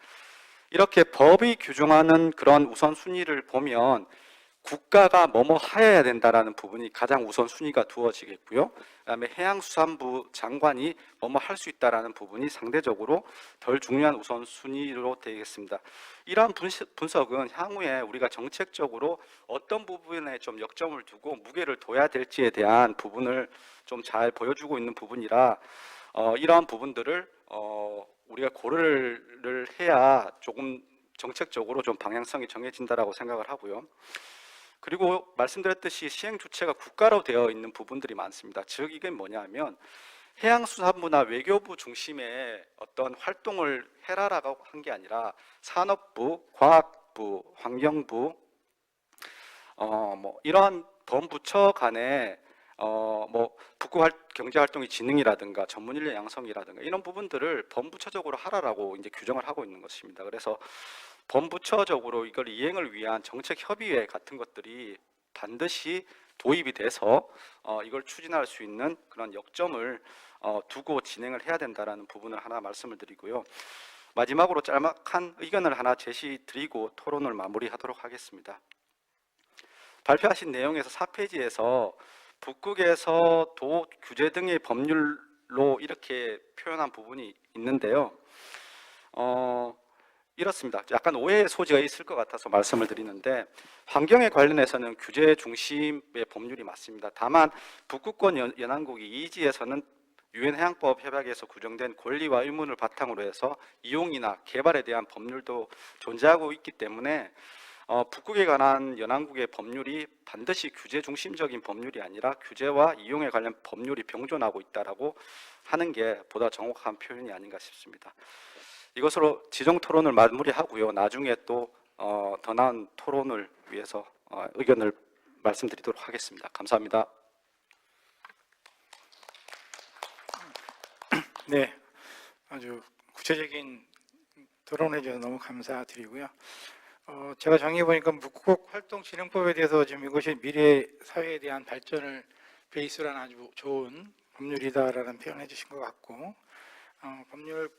이렇게 법이 규정하는 그런 우선순위를 보면 국가가 뭐뭐 하여야 된다라는 부분이 가장 우선순위가 두어지겠고요. 그다음에 해양수산부 장관이 뭐뭐 할 수 있다라는 부분이 상대적으로 덜 중요한 우선순위로 되겠습니다. 이러한 분석은 향후에 우리가 정책적으로 어떤 부분에 좀 역점을 두고 무게를 둬야 될지에 대한 부분을 좀 잘 보여주고 있는 부분이라 이러한 부분들을 우리가 고려를 해야 조금 정책적으로 좀 방향성이 정해진다라고 생각을 하고요. 그리고 말씀드렸듯이 시행 주체가 국가로 되어 있는 부분들이 많습니다. 즉 이게 뭐냐면 해양수산부나 외교부 중심의 어떤 활동을 해라라고 한 게 아니라 산업부, 과학부, 환경부, 뭐 이러한 범부처 간의 뭐 북극 경제활동의 진흥이라든가 전문인력 양성이라든가 이런 부분들을 범부처적으로 하라라고 이제 규정을 하고 있는 것입니다. 그래서 범부처적으로 이걸 이행을 위한 정책 협의회 같은 것들이 반드시 도입이 돼서 이걸 추진할 수 있는 그런 역점을 두고 진행을 해야 된다라는 부분을 하나 말씀을 드리고요. 마지막으로 짤막한 의견을 하나 제시드리고 토론을 마무리하도록 하겠습니다. 발표하신 내용에서 4페이지에서 북극에서 도 규제 등의 법률로 이렇게 표현한 부분이 있는데요. 이렇습니다. 약간 오해의 소지가 있을 것 같아서 말씀을 드리는데 환경에 관련해서는 규제 중심의 법률이 맞습니다. 다만 북극권 연안국이 이지에서는 유엔 해양법 협약에서 규정된 권리와 의무를 바탕으로 해서 이용이나 개발에 대한 법률도 존재하고 있기 때문에 북극에 관한 연안국의 법률이 반드시 규제 중심적인 법률이 아니라 규제와 이용에 관련 법률이 병존하고 있다라고 하는 게 보다 정확한 표현이 아닌가 싶습니다. 이것으로 지정 토론을 마무리하고요. 나중에 또 더 나은 토론을 위해서 의견을 말씀드리도록 하겠습니다. 감사합니다. 네, 아주 구체적인 토론해 주셔서 너무 감사드리고요. 제가 정리해 보니까 북극 활동진흥법에 대해서 지금 이것이 미래 사회에 대한 발전을 베이스로 한 아주 좋은 법률이다라는 표현을 해주신 것 같고, 법률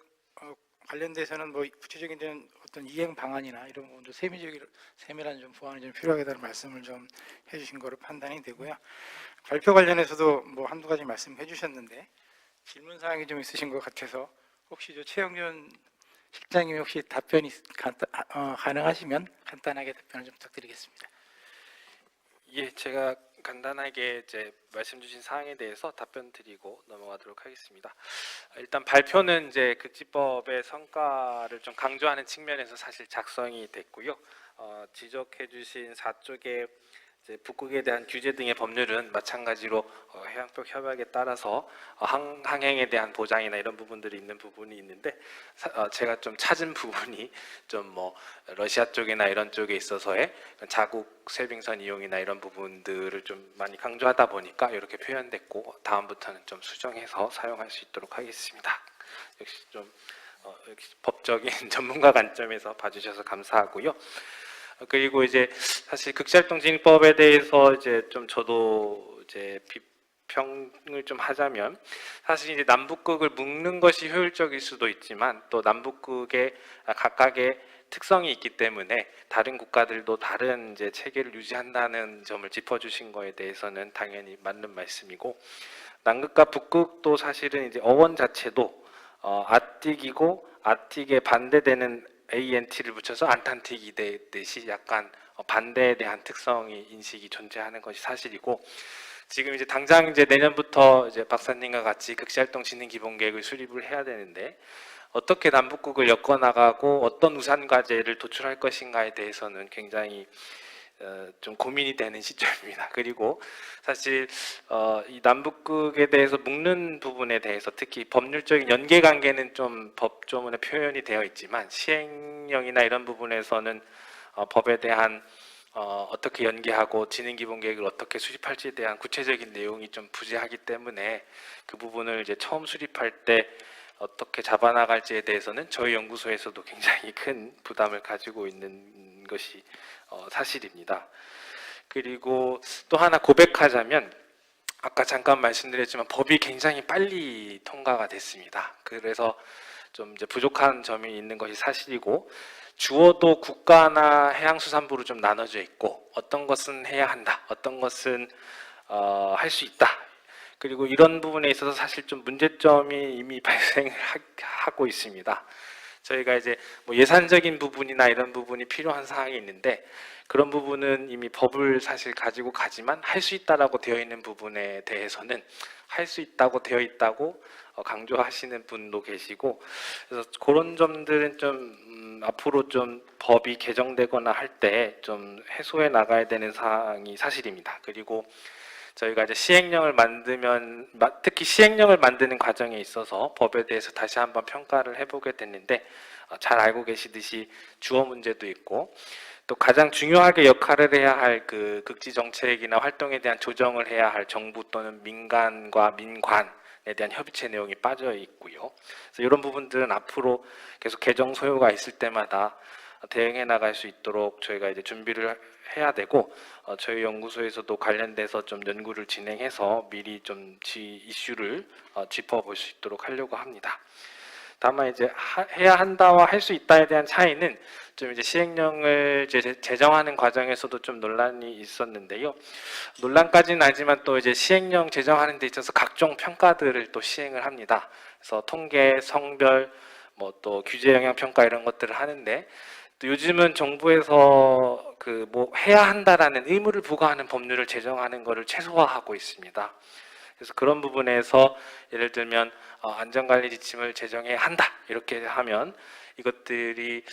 관련돼서는 뭐 구체적인 어떤 이행 방안이나 이런 부분도 세밀한 좀 보완이 좀 필요하다는 말씀을 좀 해주신 거로 판단이 되고요. 발표 관련해서도 뭐 한두 가지 말씀해 주셨는데 질문 사항이 좀 있으신 것 같아서 혹시 최영준 실장님이 혹시 답변이 가능하시면 간단하게 답변을 좀 부탁드리겠습니다. 예, 제가 간단하게 이제 말씀 주신 사항에 대해서 답변 드리고 넘어가도록 하겠습니다. 일단 발표는 이제 극지법의 성과를 좀 강조하는 측면에서 사실 작성이 됐고요. 지적해 주신 4쪽의 이제 북극에 대한 규제 등의 법률은 마찬가지로 해양법 협약에 따라서 항행에 대한 보장이나 이런 부분들이 있는 부분이 있는데 제가 좀 찾은 부분이 좀 뭐 러시아 쪽이나 이런 쪽에 있어서의 자국 쇄빙선 이용이나 이런 부분들을 좀 많이 강조하다 보니까 이렇게 표현됐고 다음부터는 좀 수정해서 사용할 수 있도록 하겠습니다. 역시 좀 역시 법적인 전문가 관점에서 봐주셔서 감사하고요. 그리고 이제 사실 극지활동진흥법에 대해서 이제 좀 저도 이제 비평을 좀 하자면 사실 이제 남북극을 묶는 것이 효율적일 수도 있지만 또 남북극의 각각의 특성이 있기 때문에 다른 국가들도 다른 이제 체계를 유지한다는 점을 짚어주신 거에 대해서는 당연히 맞는 말씀이고 남극과 북극도 사실은 이제 어원 자체도 아틱이고 아틱에 반대되는 ANT를 붙여서 안탄틱이 되듯이 약간 반대에 대한 특성이 인식이 존재하는 것이 사실이고 지금 이제 당장 이제 내년부터 이제 박사님과 같이 극지활동 진흥 기본계획을 수립을 해야 되는데 어떻게 남북극을 엮어나가고 어떤 우산 과제를 도출할 것인가에 대해서는 굉장히 좀 고민이 되는 시점입니다. 그리고 사실 이 남북극에 대해서 묶는 부분에 대해서 특히 법률적인 연계 관계는 좀 법조문에 표현이 되어 있지만 시행령이나 이런 부분에서는 법에 대한 어떻게 연계하고 진행 기본 계획을 어떻게 수립할지에 대한 구체적인 내용이 좀 부재하기 때문에 그 부분을 이제 처음 수립할 때 어떻게 잡아나갈지에 대해서는 저희 연구소에서도 굉장히 큰 부담을 가지고 있는 것이 사실입니다. 그리고 또 하나 고백하자면 아까 잠깐 말씀드렸지만 법이 굉장히 빨리 통과가 됐습니다. 그래서 좀 이제 부족한 점이 있는 것이 사실이고 주어도 국가나 해양수산부로 좀 나눠져 있고 어떤 것은 해야 한다, 어떤 것은 할 수 있다. 그리고 이런 부분에 있어서 사실 좀 문제점이 이미 발생하고 있습니다. 저희가 이제 뭐 예산적인 부분이나 이런 부분이 필요한 사항이 있는데 그런 부분은 이미 법을 사실 가지고 가지만 할 수 있다라고 되어 있는 부분에 대해서는 할 수 있다고 되어 있다고 강조하시는 분도 계시고 그래서 그런 점들은 좀 앞으로 좀 법이 개정되거나 할 때 좀 해소해 나가야 되는 사항이 사실입니다. 그리고 저희가 이제 시행령을 만들면 특히 시행령을 만드는 과정에 있어서 법에 대해서 다시 한번 평가를 해보게 됐는데 잘 알고 계시듯이 주어 문제도 있고 또 가장 중요하게 역할을 해야 할 그 극지 정책이나 활동에 대한 조정을 해야 할 정부 또는 민간과 민관에 대한 협의체 내용이 빠져 있고요. 그래서 이런 부분들은 앞으로 계속 개정 소요가 있을 때마다 대응해 나갈 수 있도록 저희가 이제 준비를 해야 되고 저희 연구소에서도 관련돼서 좀 연구를 진행해서 미리 좀 이슈를 짚어볼 수 있도록 하려고 합니다. 다만 이제 해야 한다와 할 수 있다에 대한 차이는 좀 이제 시행령을 제정하는 과정에서도 좀 논란이 있었는데요. 논란까지는 아니지만 또 이제 시행령 제정하는 데 있어서 각종 평가들을 또 시행을 합니다. 그래서 통계, 성별, 뭐 또 규제 영향 평가 이런 것들을 하는데 또 요즘은 정부에서 그 뭐 해야 한다라는 의무를 부과하는 법률을 제정하는 것을 최소화하고 있습니다. 그래서 그런 부분에서 예를 들면 안전관리 지침을 제정해야 한다 이렇게 하면 이것들이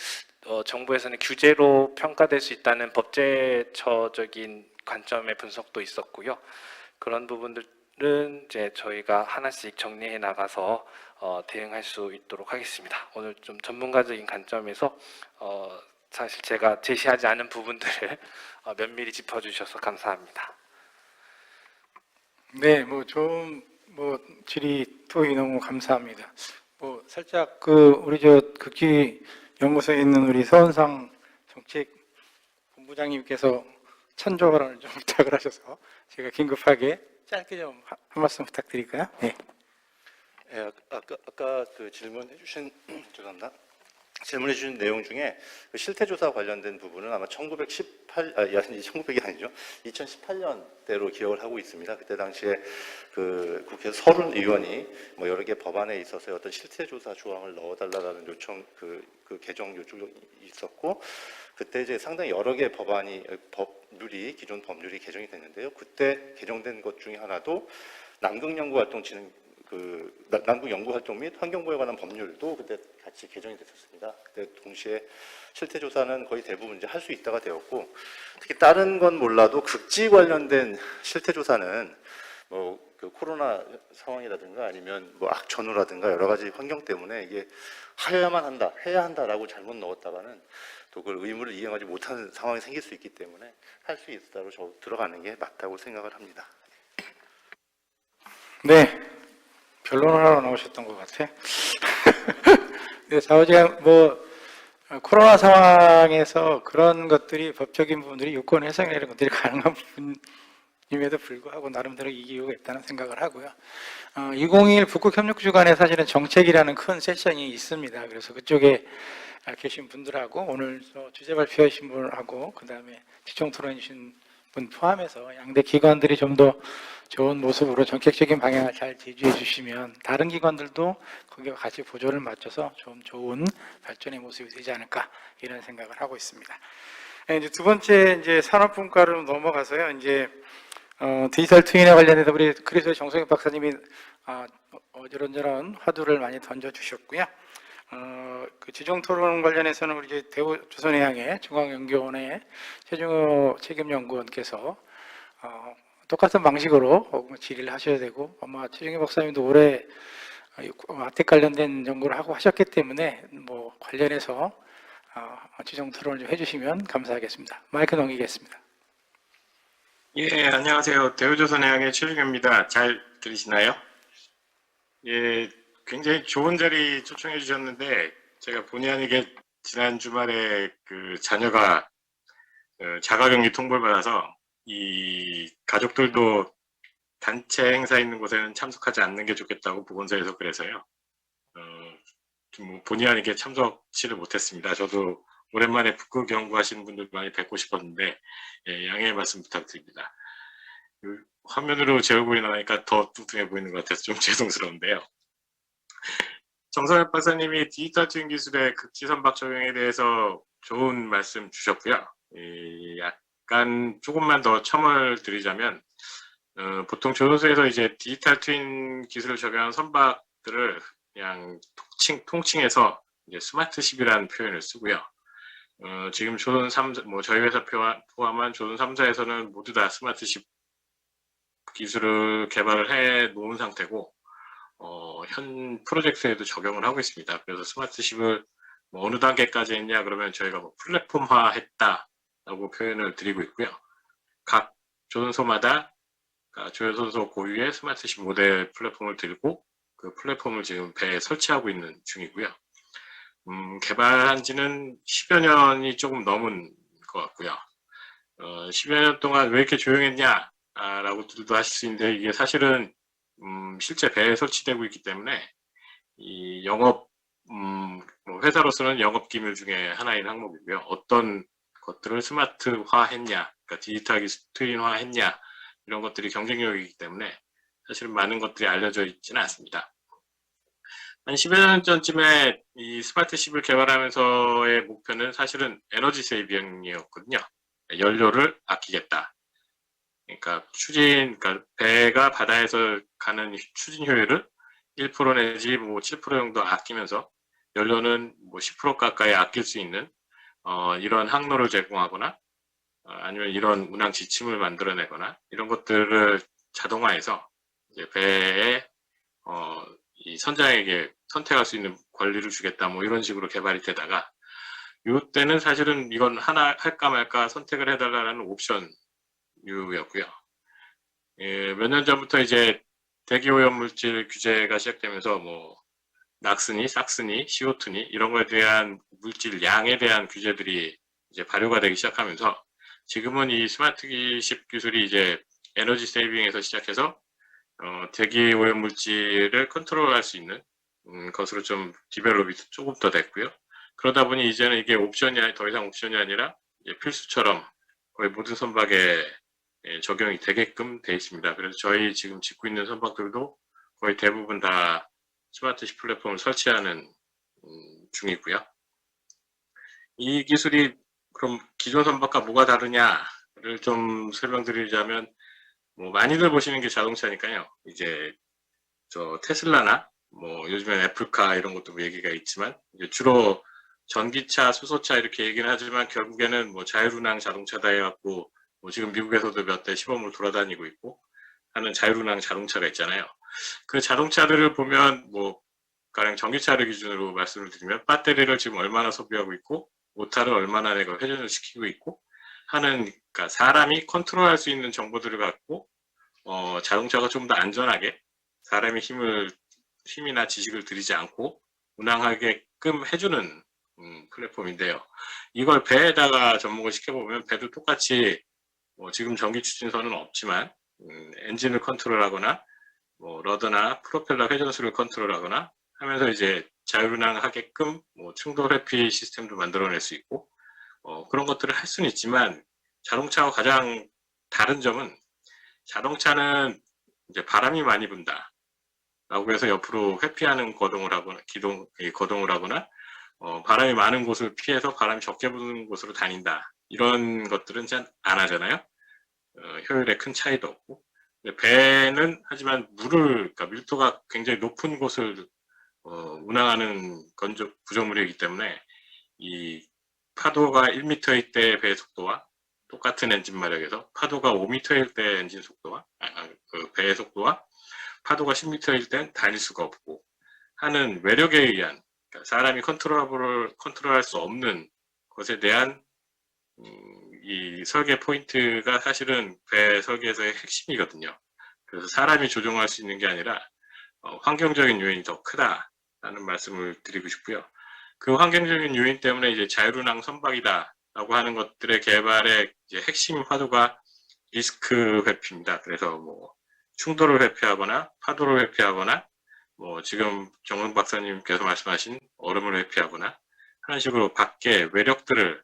정부에서는 규제로 평가될 수 있다는 법제처적인 관점의 분석도 있었고요. 그런 부분들은 이제 저희가 하나씩 정리해 나가서 대응할 수 있도록 하겠습니다. 오늘 좀 전문가적인 관점에서 사실 제가 제시하지 않은 부분들을 면밀히 짚어주셔서 감사합니다. 네, 질의 토의 너무 감사합니다. 살짝 우리 극지 연구소에 있는 우리 서은상 정책 본부장님께서 찬조를 좀 부탁을 하셔서 제가 긴급하게 짧게 좀 한 말씀 부탁드릴까요? 네. 예, 아까 그 질문해 주신 죄송합니다. 질문해 주신 내용 중에 그 실태조사 관련된 부분은 아마 1900이 아니죠. 2018년대로 기억을 하고 있습니다. 그때 당시에 그 국회에서 서른 의원이 뭐 여러 개 법안에 있어서 어떤 실태조사 조항을 넣어달라는 요청, 그 개정 요청이 있었고, 그때 이제 상당히 여러 개 기존 법률이 개정이 됐는데요. 그때 개정된 것 중에 하나도 남극연구활동 남극연구활동 및 환경보호에 관한 법률도 그때 같이 개정이 됐었습니다. 그때 동시에 실태조사는 거의 대부분 이제 할 수 있다가 되었고, 특히 다른 건 몰라도 극지 관련된 실태조사는 뭐 그 코로나 상황이라든가 아니면 뭐 악천후라든가 여러 가지 환경 때문에 이게 해야 한다라고 잘못 넣었다가는 또 그걸 의무를 이행하지 못하는 상황이 생길 수 있기 때문에 할 수 있다고 들어가는 게 맞다고 생각을 합니다. 네, 변론을 하러 나오셨던 것 같아. 네, 좌우지간 코로나 상황에서 그런 것들이 법적인 부분들이 유권 해석이나 이런 것들이 가능한 부분임에도 불구하고 나름대로 이유가 있다는 생각을 하고요. 2021 북극협력주간에 사실은 정책이라는 큰 세션이 있습니다. 그래서 그쪽에 계신 분들하고 오늘 주제 발표하신 분하고 그 다음에 집중 토론해 주신 분 포함해서 양대 기관들이 좀 더 좋은 모습으로 정책적인 방향을 잘 제시해 주시면 다른 기관들도 거기와 같이 보조를 맞춰서 좀 좋은 발전의 모습이 되지 않을까 이런 생각을 하고 있습니다. 이제 두 번째 이제 산업분과로 넘어가서요. 이제 디지털 트윈에 관련해서 우리 그리스도의 정성익 박사님이 어지런저런 화두를 많이 던져 주셨고요. 그 주종 토론 관련해서는 우리 이제 대우조선해양의 중앙연구원의 최중호 책임연구원께서 똑같은 방식으로 질의를 하셔야 되고 아마 최중호 박사님도 올해 아텍 관련된 연구를 하고 하셨기 때문에 뭐 관련해서 지정 토론을 좀 해주시면 감사하겠습니다. 마이크 넘기겠습니다. 예, 안녕하세요. 대우조선해양의 최중현입니다. 잘 들리시나요? 예, 굉장히 좋은 자리 초청해 주셨는데, 제가 본의 아니게 지난 주말에 그 자녀가 자가격리 통보를 받아서 이 가족들도 단체 행사 있는 곳에는 참석하지 않는 게 좋겠다고 보건소에서 그래서요. 좀 본의 아니게 참석치를 못했습니다. 저도 오랜만에 북극 연구하시는 분들 많이 뵙고 싶었는데, 예, 양해의 말씀 부탁드립니다. 화면으로 제 얼굴이 나니까 더 뚱뚱해 보이는 것 같아서 좀 죄송스러운데요. 정선엽 박사님이 디지털 트윈 기술의 극지선박 적용에 대해서 좋은 말씀 주셨고요. 약간 조금만 더 첨언을 드리자면, 보통 조선소에서 이제 디지털 트윈 기술을 적용한 선박들을 그냥 통칭해서 이제 스마트십이라는 표현을 쓰고요. 지금 조선 3사, 저희 회사 포함한 조선 3사에서는 모두 다 스마트십 기술을 개발을 해 놓은 상태고, 현 프로젝트에도 적용을 하고 있습니다. 그래서 스마트십을 어느 단계까지 했냐 그러면 저희가 플랫폼화 했다라고 표현을 드리고 있고요. 각 조선소마다 조선소 고유의 스마트십 모델 플랫폼을 들고 그 플랫폼을 지금 배에 설치하고 있는 중이고요. 개발한 지는 10여 년이 조금 넘은 것 같고요. 10여 년 동안 왜 이렇게 조용했냐 라고들도 하실 수 있는데, 이게 사실은 실제 배에 설치되고 있기 때문에 이 영업 회사로서는 영업 기밀 중에 하나인 항목이고요. 어떤 것들을 스마트화 했냐, 그러니까 디지털 트윈화 했냐, 이런 것들이 경쟁력이기 때문에 사실은 많은 것들이 알려져 있지는 않습니다. 한 10여 년 전쯤에 이 스마트십을 개발하면서의 목표는 사실은 에너지 세이빙이었거든요. 연료를 아끼겠다. 그러니까 배가 바다에서 가는 추진 효율을 1% 내지 7% 정도 아끼면서 연료는 10% 가까이 아낄 수 있는 이런 항로를 제공하거나 아니면 이런 운항 지침을 만들어내거나 이런 것들을 자동화해서 이제 배에 이 선장에게 선택할 수 있는 권리를 주겠다, 이런 식으로 개발이 되다가, 이때는 사실은 이건 하나 할까 말까 선택을 해달라는 옵션 였고요. 몇 년 전부터 이제 대기오염 물질 규제가 시작되면서 낙스니, 싹스니, CO2니 이런 거에 대한 물질 양에 대한 규제들이 이제 발효가 되기 시작하면서, 지금은 이 스마트십 기술이 이제 에너지 세이빙에서 시작해서 대기오염 물질을 컨트롤할 수 있는 것으로 좀 디벨롭이 조금 더 됐고요. 그러다 보니 이제는 이게 더 이상 옵션이 아니라 이제 필수처럼 거의 모든 선박에 적용이 되게끔 돼 있습니다. 그래서 저희 지금 짓고 있는 선박들도 거의 대부분 다 스마트십 플랫폼을 설치하는 중이고요. 이 기술이 그럼 기존 선박과 뭐가 다르냐를 좀 설명드리자면, 많이들 보시는 게 자동차니까요. 이제 테슬라나 요즘엔 애플카 이런 것도 얘기가 있지만, 이제 주로 전기차, 수소차 이렇게 얘기는 하지만 결국에는 자율운항 자동차다 해갖고 지금 미국에서도 몇 대 시범으로 돌아다니고 있고 하는 자율운항 자동차가 있잖아요. 그 자동차들을 보면 가령 전기차를 기준으로 말씀을 드리면 배터리를 지금 얼마나 소비하고 있고 모터를 얼마나 내가 회전을 시키고 있고 하는, 그러니까 사람이 컨트롤할 수 있는 정보들을 갖고 자동차가 좀 더 안전하게 사람의 힘이나 지식을 들이지 않고 운항하게끔 해주는 플랫폼인데요. 이걸 배에다가 접목을 시켜보면 배도 똑같이 지금 전기 추진선은 없지만 엔진을 컨트롤하거나 러더나 프로펠러 회전수를 컨트롤하거나 하면서 이제 자율운항하게끔 충돌 회피 시스템도 만들어낼 수 있고 그런 것들을 할 수는 있지만, 자동차와 가장 다른 점은 자동차는 이제 바람이 많이 분다 라고 해서 옆으로 회피하는 거동을 하거나 바람이 많은 곳을 피해서 바람이 적게 부는 곳으로 다닌다, 이런 것들은 잘 안 하잖아요. 효율에 큰 차이도 없고. 배는 하지만 그러니까 밀도가 굉장히 높은 곳을 운항하는 구조물이기 때문에 이 파도가 1m일 때 배의 속도와 똑같은 엔진 마력에서 파도가 5m일 때 엔진 속도와 배의 속도와 파도가 10m일 땐 다닐 수가 없고 하는 외력에 의한, 그러니까 사람이 컨트롤할 수 없는 것에 대한 이 설계 포인트가 사실은 배 설계에서의 핵심이거든요. 그래서 사람이 조종할 수 있는 게 아니라 환경적인 요인이 더 크다라는 말씀을 드리고 싶고요. 그 환경적인 요인 때문에 이제 자율운항 선박이다라고 하는 것들의 개발의 이제 핵심 화두가 리스크 회피입니다. 그래서 뭐 충돌을 회피하거나 파도를 회피하거나 뭐 지금 정문 박사님께서 말씀하신 얼음을 회피하거나 하는 식으로 밖에 외력들을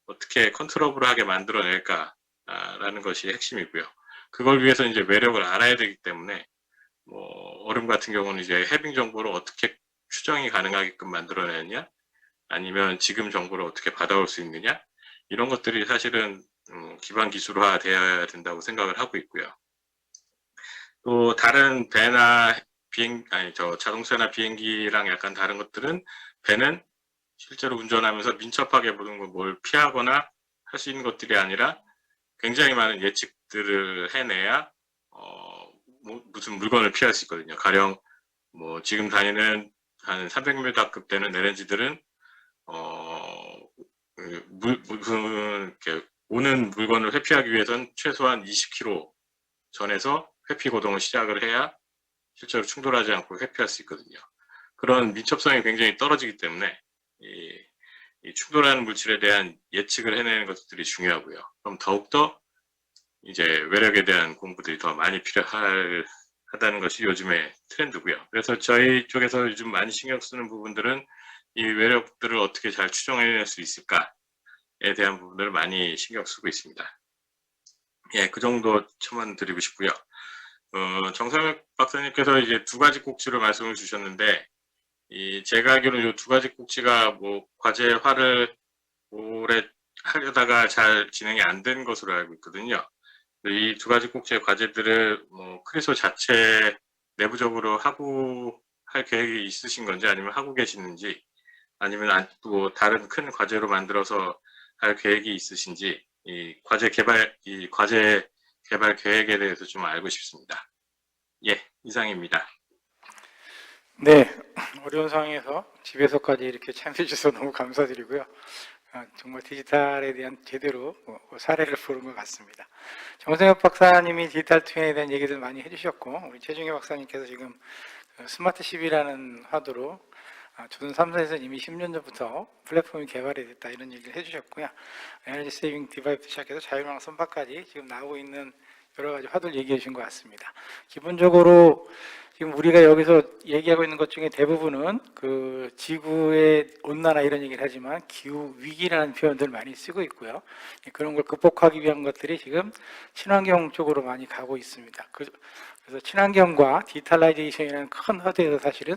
어떻게 컨트롤하게 만들어낼까라는 것이 핵심이고요. 그걸 위해서 이제 외력을 알아야 되기 때문에 뭐 얼음 같은 경우는 이제 해빙 정보를 어떻게 추정이 가능하게끔 만들어내느냐, 아니면 지금 정보를 어떻게 받아올 수 있느냐, 이런 것들이 사실은 기반 기술화 되어야 된다고 생각을 하고 있고요. 또 다른 배나 자동차나 비행기랑 약간 다른 것들은, 배는 실제로 운전하면서 민첩하게 모든 걸 뭘 피하거나 할 수 있는 것들이 아니라 굉장히 많은 예측들을 해내야 무슨 물건을 피할 수 있거든요. 가령 뭐 지금 다니는 한 300m급 되는 LNG들은 이렇게 오는 물건을 회피하기 위해서는 최소한 20km 전에서 회피 고동을 시작을 해야 실제로 충돌하지 않고 회피할 수 있거든요. 그런 민첩성이 굉장히 떨어지기 때문에 이 충돌하는 물질에 대한 예측을 해내는 것들이 중요하고요. 그럼 더욱더 이제 외력에 대한 공부들이 더 많이 필요하다는 것이 요즘의 트렌드고요. 그래서 저희 쪽에서 요즘 많이 신경 쓰는 부분들은 이 외력들을 어떻게 잘 추정해낼 수 있을까에 대한 부분들을 많이 신경 쓰고 있습니다. 예, 그 정도 첨언 드리고 싶고요. 정상혁 박사님께서 이제 두 가지 꼭지로 말씀을 주셨는데, 제가 알기로는 이 두 가지 꼭지가 뭐 과제화를 오래 하려다가 잘 진행이 안 된 것으로 알고 있거든요. 이 두 가지 꼭지의 과제들을 뭐 크리소 자체 내부적으로 하고 할 계획이 있으신 건지, 아니면 하고 계시는지, 아니면 또 다른 큰 과제로 만들어서 할 계획이 있으신지, 이 과제 개발 계획에 대해서 좀 알고 싶습니다. 예, 이상입니다. 네, 어려운 상황에서 집에서까지 이렇게 참여해 주셔서 너무 감사드리고요. 정말 디지털에 대한 제대로 사례를 보는 것 같습니다. 정성혁 박사님이 디지털 트윈에 대한 얘기들 많이 해주셨고, 우리 최중희 박사님께서 지금 스마트십이라는 화두로 조선 3사에서 이미 10년 전부터 플랫폼이 개발이 됐다, 이런 얘기를 해주셨고요. 에너지 세이빙 디바이스 시작해서 자율운항 선박까지 지금 나오고 있는 여러 가지 화두를 얘기해 주신 것 같습니다. 기본적으로 지금 우리가 여기서 얘기하고 있는 것 중에 대부분은 그 지구의 온난화 이런 얘기를 하지만 기후 위기라는 표현들을 많이 쓰고 있고요. 그런 걸 극복하기 위한 것들이 지금 친환경 쪽으로 많이 가고 있습니다. 그래서 친환경과 디지털라이제이션이라는 큰 허대에서 사실은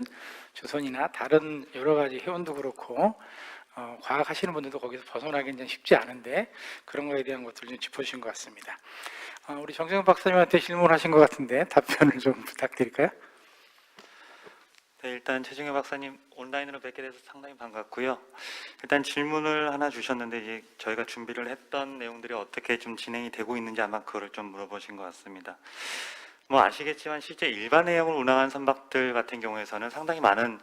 조선이나 다른 여러 가지 회원도 그렇고 과학 하시는 분들도 거기서 벗어나기는 쉽지 않은데, 그런 거에 대한 것들을 좀 짚어주신 것 같습니다. 우리 정승훈 박사님한테 질문하신 것 같은데 답변을 좀 부탁드릴까요? 네, 일단 최중현 박사님 온라인으로 뵙게 돼서 상당히 반갑고요. 일단 질문을 하나 주셨는데, 이제 저희가 준비를 했던 내용들이 어떻게 좀 진행이 되고 있는지 아마 그거를 좀 물어보신 것 같습니다. 뭐 아시겠지만 실제 일반 해역을 운항한 선박들 같은 경우에서는 상당히 많은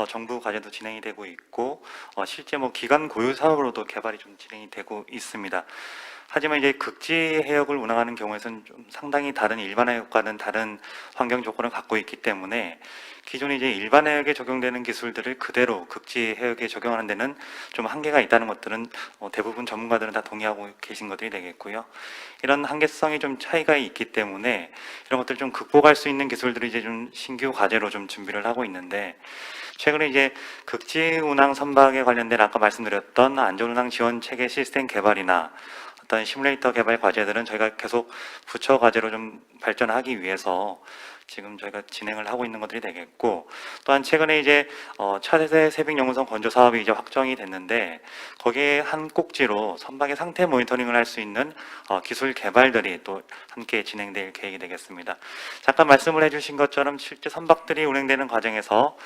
정부 과제도 진행이 되고 있고, 실제 뭐 기간 고유 사업으로도 개발이 좀 진행이 되고 있습니다. 하지만 이제 극지 해역을 운항하는 경우에서는 좀 상당히 다른 일반 해역과는 다른 환경 조건을 갖고 있기 때문에, 기존에 이제 일반 해역에 적용되는 기술들을 그대로 극지 해역에 적용하는 데는 좀 한계가 있다는 것들은 대부분 전문가들은 다 동의하고 계신 것들이 되겠고요. 이런 한계성이 좀 차이가 있기 때문에 이런 것들 좀 극복할 수 있는 기술들이 이제 좀 신규 과제로 좀 준비를 하고 있는데, 최근에 이제 극지 운항 선박에 관련된 아까 말씀드렸던 안전운항 지원 체계 시스템 개발이나 어떤 시뮬레이터 개발 과제들은 저희가 계속 부처 과제로 좀 발전하기 위해서 지금 저희가 진행을 하고 있는 것들이 되겠고, 또한 최근에 이제 차세대 세빙 연구선 건조 사업이 이제 확정이 됐는데, 거기에 한 꼭지로 선박의 상태 모니터링을 할 수 있는 기술 개발들이 또 함께 진행될 계획이 되겠습니다. 잠깐 말씀을 해주신 것처럼 실제 선박들이 운행되는 과정에서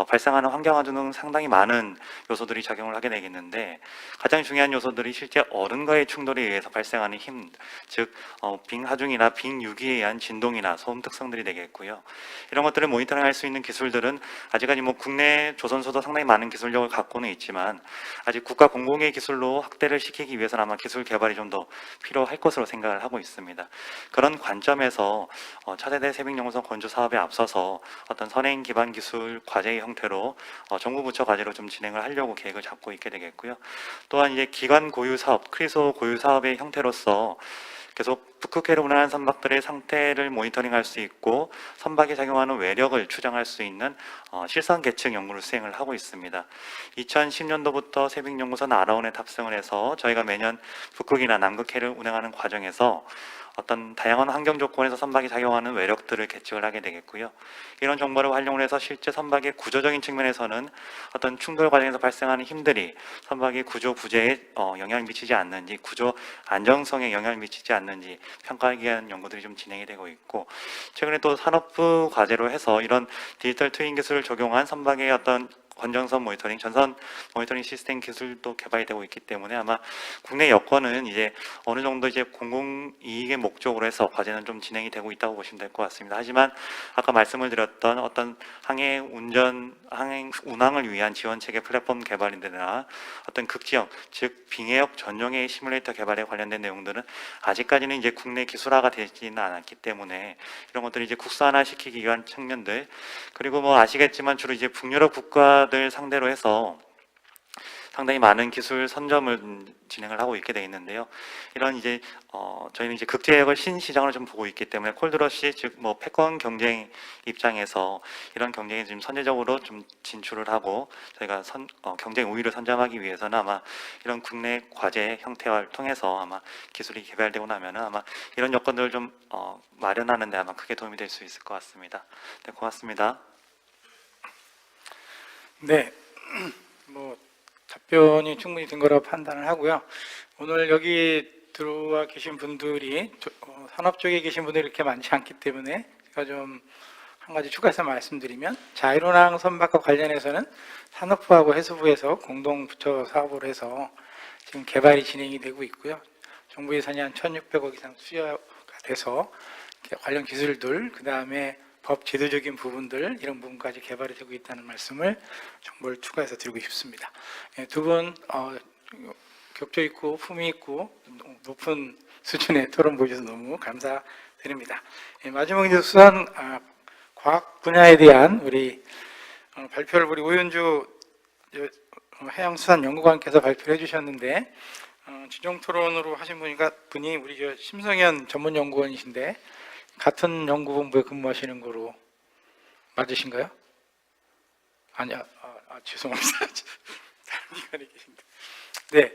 발생하는 환경 안전 등 상당히 많은 요소들이 작용을 하게 되겠는데, 가장 중요한 요소들이 실제 얼음과의 충돌에 의해서 발생하는 힘, 즉 빙하중이나 빙유기에 의한 진동이나 소음 특성들이 되겠고, 되겠고요. 이런 것들을 모니터링할 수 있는 기술들은 아직까지 뭐 국내 조선소도 상당히 많은 기술력을 갖고는 있지만 아직 국가 공공의 기술로 확대를 시키기 위해서는 아마 기술 개발이 좀 더 필요할 것으로 생각을 하고 있습니다. 그런 관점에서 차세대 세빙연구소 건조 사업에 앞서서 어떤 선행 기반 기술 과제의 형태로 정부 부처 과제로 좀 진행을 하려고 계획을 잡고 있게 되겠고요. 또한 이제 기관 고유 사업, 크리소 고유 사업의 형태로서 계속 북극해를 운항한 선박들의 상태를 모니터링할 수 있고 선박에 작용하는 외력을 추정할 수 있는 실선 계측 연구를 수행을 하고 있습니다. 2010년도부터 세빙연구소 나라원에 탑승을 해서 저희가 매년 북극이나 남극해를 운행하는 과정에서 어떤 다양한 환경 조건에서 선박이 작용하는 외력들을 계측을 하게 되겠고요. 이런 정보를 활용을 해서 실제 선박의 구조적인 측면에서는 어떤 충돌 과정에서 발생하는 힘들이 선박의 구조 부재에 영향을 미치지 않는지, 구조 안정성에 영향을 미치지 않는지 평가하기 위한 연구들이 좀 진행이 되고 있고, 최근에 또 산업부 과제로 해서 이런 디지털 트윈 기술을 적용한 선박의 어떤 건전성 모니터링, 전선 모니터링 시스템 기술도 개발이 되고 있기 때문에 아마 국내 여건은 이제 어느 정도 이제 공공 이익의 목적으로 해서 과제는 좀 진행이 되고 있다고 보시면 될 것 같습니다. 하지만 아까 말씀을 드렸던 어떤 항해 운항을 위한 지원 체계 플랫폼 개발이나 어떤 극지형, 즉 빙해역 전용의 시뮬레이터 개발에 관련된 내용들은 아직까지는 이제 국내 기술화가 되지는 않았기 때문에 이런 것들을 이제 국산화 시키기 위한 측면들, 그리고 뭐 아시겠지만 주로 이제 북유럽 국가들 상대로 해서 상당히 많은 기술 선점을 진행을 하고 있게 돼 있는데요. 이런 이제 저희는 이제 극지해역을 신시장으로 좀 보고 있기 때문에 콜드러시, 즉 뭐 패권 경쟁 입장에서 이런 경쟁에 지금 선제적으로 좀 진출을 하고 저희가 경쟁 우위를 선점하기 위해서는 아마 이런 국내 과제 형태를 통해서 아마 기술이 개발되고 나면은 아마 이런 여건들을 좀 마련하는데 아마 크게 도움이 될 수 있을 것 같습니다. 네, 고맙습니다. 네, 뭐 답변이 충분히 된 거라고 판단을 하고요. 오늘 여기 들어와 계신 분들이 산업 쪽에 계신 분들이 이렇게 많지 않기 때문에 제가 좀 한 가지 추가해서 말씀드리면, 자율운항 선박과 관련해서는 산업부하고 해수부에서 공동 부처 사업으로 해서 지금 개발이 진행이 되고 있고요. 정부 예산이 한 1,600억 이상 수여가 돼서 관련 기술들, 그 다음에 법 제도적인 부분들, 이런 부분까지 개발이 되고 있다는 말씀을 정보를 추가해서 드리고 싶습니다. 두 분 격조 있고 품위 있고 높은 수준의 토론 보여주셔서 너무 감사드립니다. 마지막으로 이제 수산 과학 분야에 대한 우리 발표를 우리 오윤주 해양수산연구관께서 발표를 해주셨는데, 지정 토론으로 하신 분이 우리 심성현 전문연구원이신데 같은 연구본부에 근무하시는 거로 맞으신가요? 아니요, 죄송합니다. 다른 기관에 계신데. 네,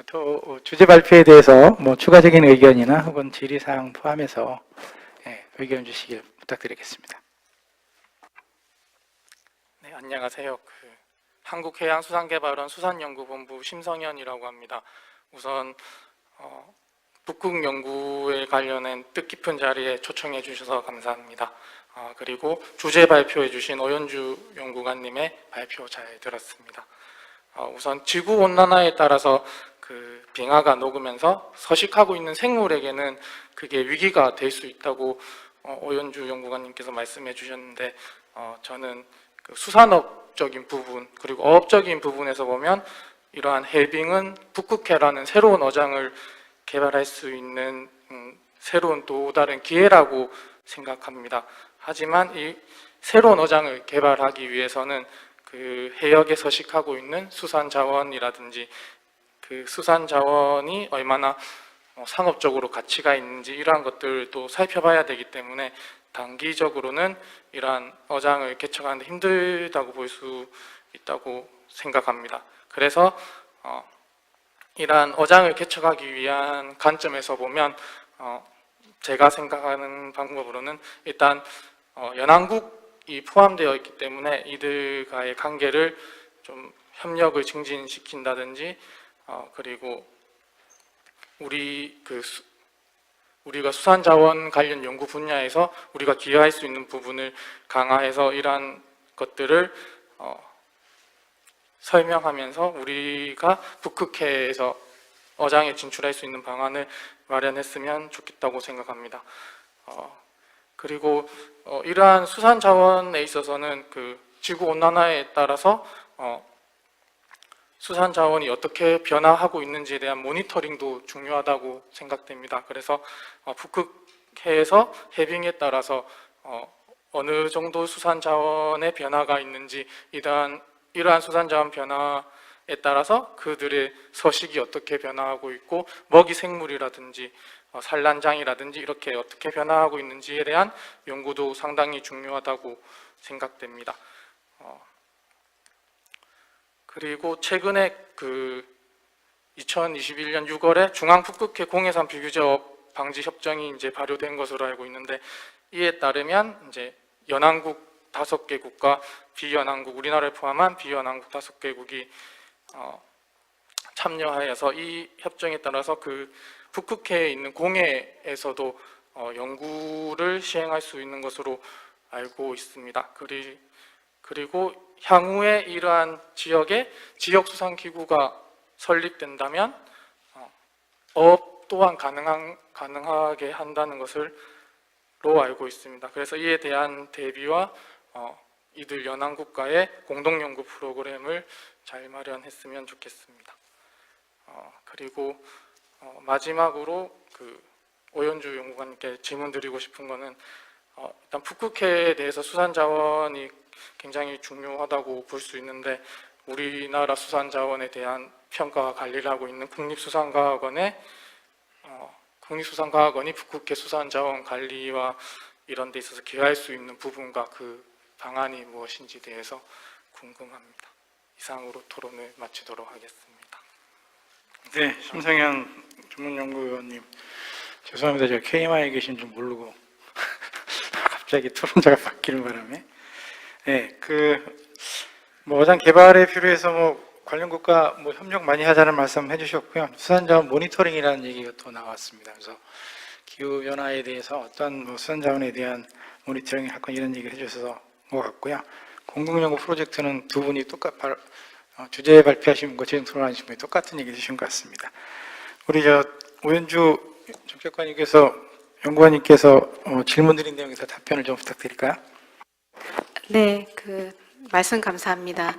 또 주제 발표에 대해서 뭐 추가적인 의견이나 혹은 질의사항 포함해서 의견 주시길 부탁드리겠습니다. 네, 안녕하세요. 한국해양수산개발원 수산연구본부 심성현이라고 합니다. 우선 북극 연구에 관련한 뜻깊은 자리에 초청해 주셔서 감사합니다. 그리고 주제 발표해 주신 오연주 연구관님의 발표 잘 들었습니다. 우선 지구 온난화에 따라서 빙하가 녹으면서 서식하고 있는 생물에게는 그게 위기가 될 수 있다고 오연주 연구관님께서 말씀해 주셨는데, 저는 수산업적인 부분 그리고 어업적인 부분에서 보면 이러한 해빙은 북극해라는 새로운 어장을 개발할 수 있는 새로운 또 다른 기회라고 생각합니다. 하지만 이 새로운 어장을 개발하기 위해서는 그 해역에 서식하고 있는 수산 자원이라든지 그 수산 자원이 얼마나 상업적으로 가치가 있는지 이러한 것들도 살펴봐야 되기 때문에 단기적으로는 이러한 어장을 개척하는 데 힘들다고 볼 수 있다고 생각합니다. 그래서 이러한 어장을 개척하기 위한 관점에서 보면 제가 생각하는 방법으로는 일단 연안국이 포함되어 있기 때문에 이들과의 관계를 좀 협력을 증진시킨다든지 그리고 우리가 수산자원 관련 연구 분야에서 우리가 기여할 수 있는 부분을 강화해서 이러한 것들을 설명하면서 우리가 북극해에서 어장에 진출할 수 있는 방안을 마련했으면 좋겠다고 생각합니다. 그리고 이러한 수산 자원에 있어서는 그 지구 온난화에 따라서 수산 자원이 어떻게 변화하고 있는지에 대한 모니터링도 중요하다고 생각됩니다. 그래서 북극해에서 해빙에 따라서 어느 정도 수산 자원의 변화가 있는지, 이러한 수산 자원 변화에 따라서 그들의 서식이 어떻게 변화하고 있고 먹이 생물이라든지 산란장이라든지 이렇게 어떻게 변화하고 있는지에 대한 연구도 상당히 중요하다고 생각됩니다. 그리고 최근에 그 2021년 6월에 중앙북극해 공해산 비규제업 방지 협정이 이제 발효된 것으로 알고 있는데, 이에 따르면 이제 연안국 5개국과 비연안국, 우리나라를 포함한 비연안국 5개국이 참여하여서 이 협정에 따라서 그 북극해에 있는 공해에서도 연구를 시행할 수 있는 것으로 알고 있습니다. 그리고 향후에 이러한 지역에 지역수산기구가 설립된다면 어업 또한 가능하게 한다는 것으로 알고 있습니다. 그래서 이에 대한 대비와 이들 연안국가의 공동연구 프로그램을 잘 마련했으면 좋겠습니다. 그리고 마지막으로 그 오연주 연구관님께 질문 드리고 싶은 거는 일단 북극해에 대해서 수산 자원이 굉장히 중요하다고 볼 수 있는데, 우리나라 수산 자원에 대한 평가와 관리를 하고 있는 국립수산과학원이 북극해 수산 자원 관리와 이런 데 있어서 기여할 수 있는 부분과 그 방안이 무엇인지 대해서 궁금합니다. 이상으로 토론을 마치도록 하겠습니다. 네, 심상현 전문연구위원님, 죄송합니다. 제가 KMI에 계신 줄 모르고 갑자기 토론자가 바뀌는 바람에. 네, 어장 개발에 필요해서 관련 국가 협력 많이 하자는 말씀 해주셨고요. 수산자원 모니터링이라는 얘기가 또 나왔습니다. 그래서 기후 변화에 대해서 어떤 수산자원에 대한 모니터링을 할 건 이런 얘기를 해주셔서 것 같고요. 공동연구 프로젝트는 두 분이 주제 발표하신 분과 지금 토론하신 분이 똑같은 얘기 해주신 것 같습니다. 우리 오연주 적격관님께서 연구관님께서 질문 드린 내용에서 답변을 좀 부탁드릴까요? 네, 말씀 감사합니다.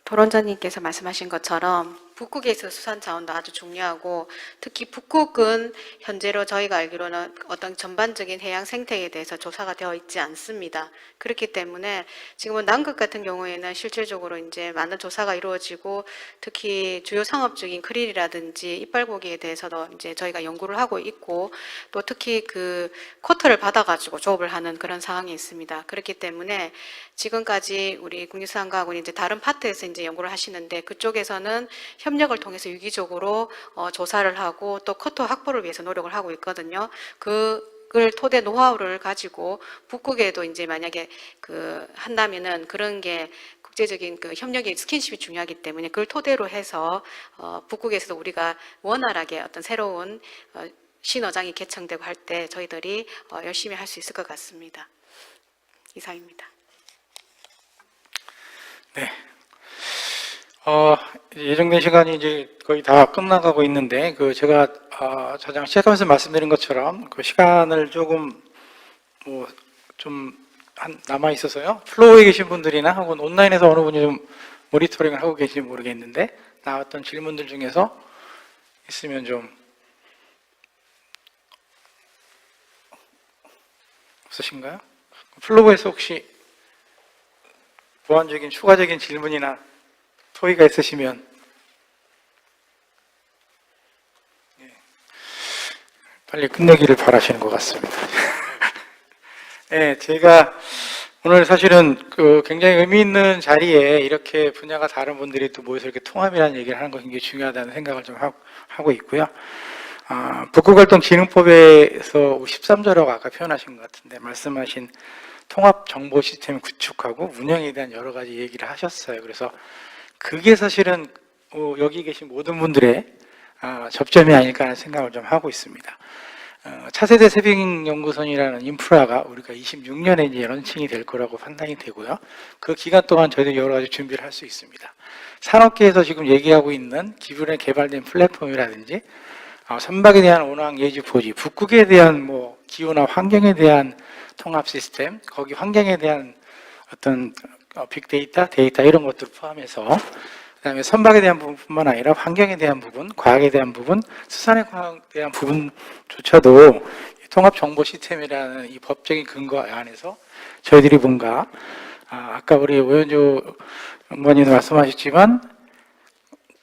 토론자님께서 말씀하신 것처럼 북극에서 수산 자원도 아주 중요하고, 특히 북극은 현재로 저희가 알기로는 어떤 전반적인 해양 생태계에 대해서 조사가 되어 있지 않습니다. 그렇기 때문에 지금은 남극 같은 경우에는 실질적으로 이제 많은 조사가 이루어지고, 특히 주요 상업적인 크릴이라든지 이빨고기에 대해서도 이제 저희가 연구를 하고 있고, 또 특히 그 쿼터를 받아가지고 조업을 하는 그런 상황이 있습니다. 그렇기 때문에 지금까지 우리 국립수산과학원이 이제 다른 파트에서 이제 연구를 하시는데, 그쪽에서는 협력을 통해서 유기적으로 조사를 하고 또 쿼터 확보를 위해서 노력을 하고 있거든요. 그걸 토대 노하우를 가지고 북극에도 이제 만약에 한다면은 그런 게 국제적인 협력이 스킨십이 중요하기 때문에 그걸 토대로 해서 북극에서도 우리가 원활하게 어떤 새로운 신어장이 개청되고 할 때 저희들이 열심히 할 수 있을 것 같습니다. 이상입니다. 네. 예정된 시간이 이제 거의 다 끝나가고 있는데, 제가 자장 시작하면서 말씀드린 것처럼 그 시간을 조금 남아 있어서요. 플로우에 계신 분들이나 혹은 온라인에서 어느 분이 좀 모니터링을 하고 계신지 모르겠는데, 나왔던 질문들 중에서 있으면 좀 없으신가요? 플로우에서 혹시 보완적인 추가적인 질문이나 토의가 있으시면. 빨리 끝내기를 바라시는 것 같습니다. 네, 제가 오늘 사실은 굉장히 의미 있는 자리에 이렇게 분야가 다른 분들이 또 모여서 이렇게 통합이라는 얘기를 하는 것이 굉장히 중요하다는 생각을 좀 하고 있고요. 북극활동진흥법에서 13조라고 아까 표현하신 것 같은데, 말씀하신 통합 정보 시스템 구축하고 운영에 대한 여러 가지 얘기를 하셨어요. 그래서 그게 사실은 여기 계신 모든 분들의 접점이 아닐까 하는 생각을 좀 하고 있습니다. 차세대 세빙 연구선이라는 인프라가 우리가 26년에 이제 런칭이 될 거라고 판단이 되고요. 그 기간 동안 저희들이 여러 가지 준비를 할 수 있습니다. 산업계에서 지금 얘기하고 있는 기존에 개발된 플랫폼이라든지 선박에 대한 운항 예지 포지, 북극에 대한 기후나 환경에 대한 통합 시스템, 거기 환경에 대한 어떤 빅데이터, 데이터 이런 것들을 포함해서 그다음에 선박에 대한 부분뿐만 아니라 환경에 대한 부분, 과학에 대한 부분, 수산에 대한 부분조차도 통합 정보 시스템이라는 이 법적인 근거 안에서 저희들이 뭔가 아까 우리 오연주 의원님도 말씀하셨지만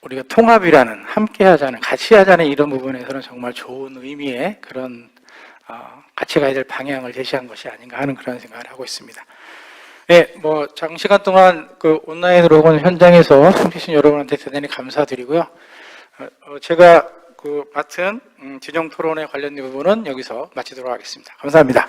우리가 통합이라는 함께하자는 같이 하자는 이런 부분에서는 정말 좋은 의미의 그런 같이 가야 될 방향을 제시한 것이 아닌가 하는 그런 생각을 하고 있습니다. 네, 뭐 장시간 동안 그 온라인으로 혹은 현장에서 참여해주신 여러분한테 대단히 감사드리고요. 제가 그 맡은 진영 토론에 관련된 부분은 여기서 마치도록 하겠습니다. 감사합니다.